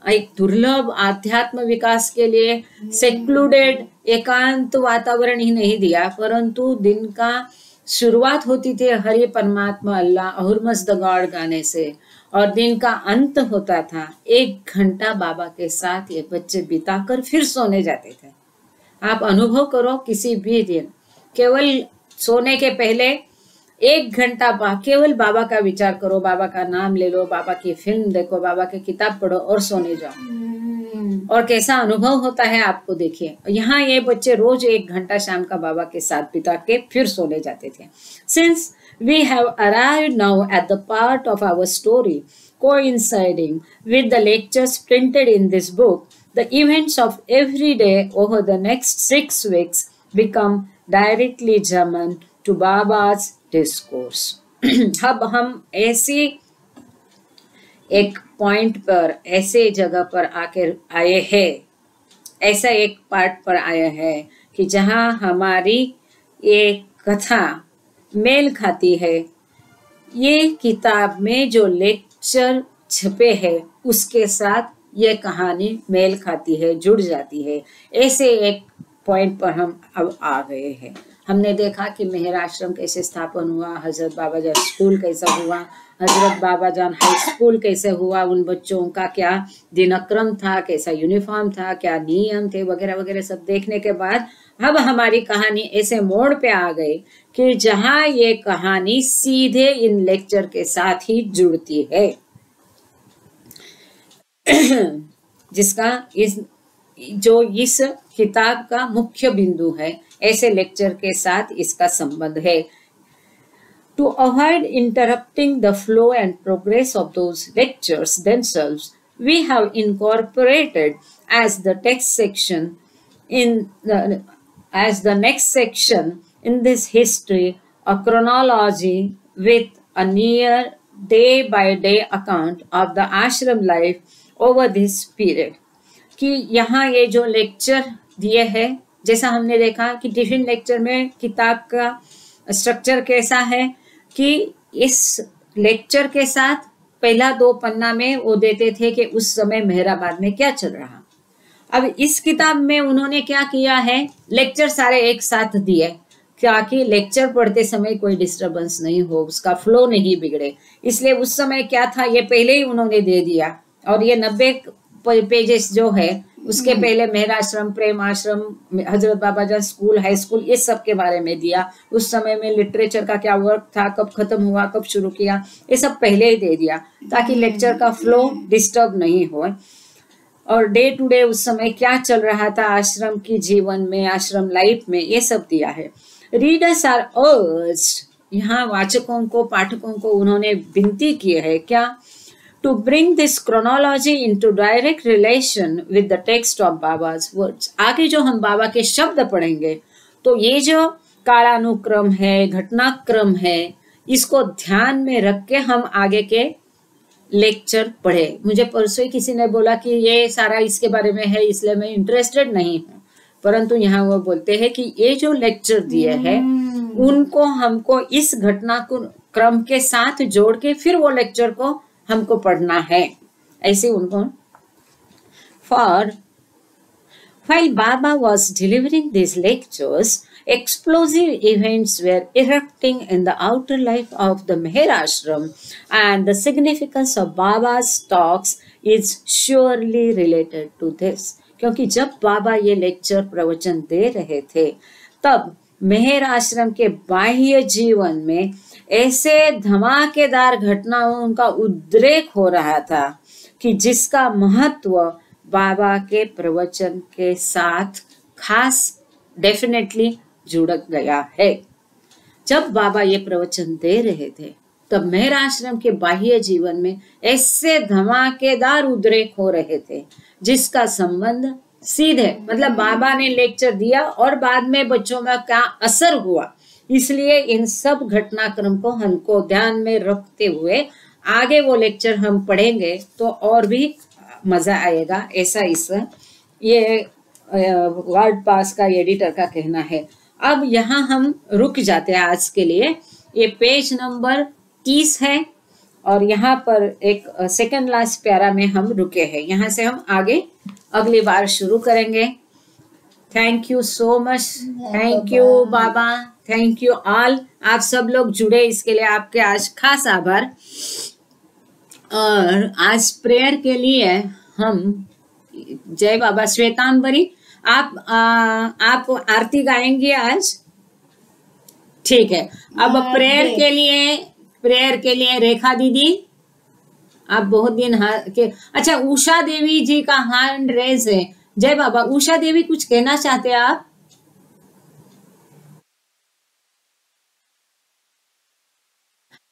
एक दुर्लभ आध्यात्म विकास के लिए सेक्लूडेड एकांत वातावरण ही नहीं दिया, परंतु दिन का शुरुआत होती थी हरि परमात्मा अल्लाह अहुरमस द गॉड गाने से, और दिन का अंत होता था 1 घंटा बाबा के साथ ये बच्चे बिताकर फिर सोने जाते थे। आप अनुभव करो, किसी भी दिन केवल सोने के पहले 1 घंटा केवल बाबा का विचार करो, बाबा का नाम ले लो, बाबा की फिल्म देखो, बाबा की किताब पढ़ो और सोने जाओ, और कैसा अनुभव होता है आपको देखिए। यहाँ ये बच्चे रोज 1 घंटा शाम का बाबा के साथ बिता के फिर सोने जाते थे। Since we have arrived now at the part of our story coinciding with the lectures printed in this book, the events of every day over the next 6 weeks become directly german to Baba's discourse. अब हम ऐसी एक point पर, ऐसे जगह पर आकर आए हैं, ऐसा एक पार्ट पर आया है कि जहां हमारी एक कथा मेल खाती है, ये किताब में जो लेक्चर छपे हैं उसके साथ ये कहानी मेल खाती है, जुड़ जाती है। ऐसे एक पॉइंट पर हम अब आ गए हैं। हमने देखा कि मेहर आश्रम कैसे स्थापन हुआ, हजरत बाबा जान स्कूल कैसा हुआ, हजरत बाबा जान हाई स्कूल कैसे हुआ, उन बच्चों का क्या दिनक्रम था, कैसा यूनिफॉर्म था, क्या नियम थे, वगैरह वगैरह सब देखने के बाद अब हमारी कहानी ऐसे मोड़ पे आ गई कि जहां ये कहानी सीधे इन लेक्चर के साथ ही जुड़ती है, जिसका इस किताब का मुख्य बिंदु है, ऐसे लेक्चर के साथ इसका संबंध है। To avoid interrupting the flow and progress of those lectures themselves, we have incorporated as the next section in this history a chronology with a near day-by-day account of the ashram life over this period. कि यहाँ ये जो lecture दिए हैं, जैसा हमने देखा कि टिफिन लेक्चर में किताब का स्ट्रक्चर कैसा है कि इस लेक्चर के साथ पहला 2 पन्ना में वो देते थे कि उस समय मेहराबाद में क्या चल रहा। अब इस किताब में उन्होंने क्या किया है, लेक्चर सारे एक साथ दिए ताकि लेक्चर पढ़ते समय कोई डिस्टरबेंस नहीं हो, उसका फ्लो नहीं बिगड़े। इसलिए उस समय क्या था ये पहले ही उन्होंने दे दिया। और ये 90 पेजेस जो है उसके पहले मेहराश्रम, प्रेम आश्रम, हजरत बाबा जान स्कूल, हाई स्कूल, ये सब के बारे में दिया। उस समय में लिटरेचर का क्या वर्क था, कब खत्म हुआ, कब शुरू किया, ये सब पहले ही दे दिया ताकि लेक्चर का फ्लो डिस्टर्ब नहीं हो। और डे टू डे उस समय क्या चल रहा था आश्रम की जीवन में, आश्रम लाइफ में, ये सब दिया है। रीडर्स आर अर्ज्ड, यहाँ वाचकों को, पाठकों को उन्होंने विनती की है क्या, to bring this chronology into direct relation with the text of Baba's words। आगे जो हम बाबा के शब्द पढ़ेंगे तो ये जो कालानुक्रम है, घटनाक्रम है, इसको ध्यान में रख के हम आगे के लेक्चर पढ़े। मुझे परसों ही किसी ने बोला कि ये सारा इसके बारे में है इसलिए मैं इंटरेस्टेड नहीं हूँ, परंतु यहाँ वो बोलते हैं कि ये जो लेक्चर दिए हैं उनको हमको इस घटनाक्रम के साथ जोड़ के फिर वो लेक्चर को हमको पढ़ना है, ऐसे उनको। For while Baba was delivering these lectures, explosive events were erupting in the outer life of the Meher Ashram, and the significance of Baba's talks is surely related to this। क्योंकि जब बाबा ये lecture प्रवचन दे रहे थे तब मेहर आश्रम के बाह्य जीवन में ऐसे धमाकेदार घटनाओं का उद्रेक हो रहा था कि जिसका महत्व बाबा के प्रवचन के साथ खास डेफिनेटली जुड़ गया है। जब बाबा ये प्रवचन दे रहे थे तब मेहर आश्रम के बाह्य जीवन में ऐसे धमाकेदार उद्रेक हो रहे थे जिसका संबंध सीधे, मतलब बाबा ने लेक्चर दिया और बाद में बच्चों में क्या असर हुआ, इसलिए इन सब घटनाक्रम को हमको ध्यान में रखते हुए आगे वो लेक्चर हम पढ़ेंगे तो और भी मजा आएगा, ऐसा इस ये वर्ड पास का एडिटर का कहना है। अब यहाँ हम रुक जाते हैं आज के लिए। ये पेज नंबर 30 है और यहाँ पर एक सेकंड लास्ट प्यारा में हम रुके हैं। यहाँ से हम आगे अगली बार शुरू करेंगे। Thank you so much, thank you Baba, thank you all. आप सब लोग जुड़े इसके लिए आपके आज खास आभार। और आज प्रेयर के लिए हम जय बाबा श्वेतांबरी, आप आरती गाएंगे आज, ठीक है। अब प्रेयर के लिए रेखा दीदी, आप बहुत दिन के, अच्छा उषा देवी जी का हैंड रेज है। जय बाबा, उषा देवी कुछ कहना चाहते हैं आप?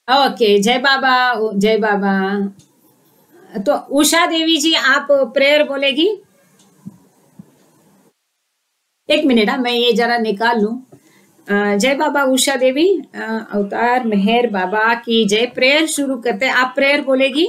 ओके, जय बाबा, जय बाबा। तो उषा देवी जी आप प्रेयर बोलेगी? एक मिनट, मैं ये जरा निकाल लूं। जय बाबा उषा देवी, अवतार मेहर बाबा की जय। प्रेयर शुरू करते हैं, आप प्रेयर बोलेगी?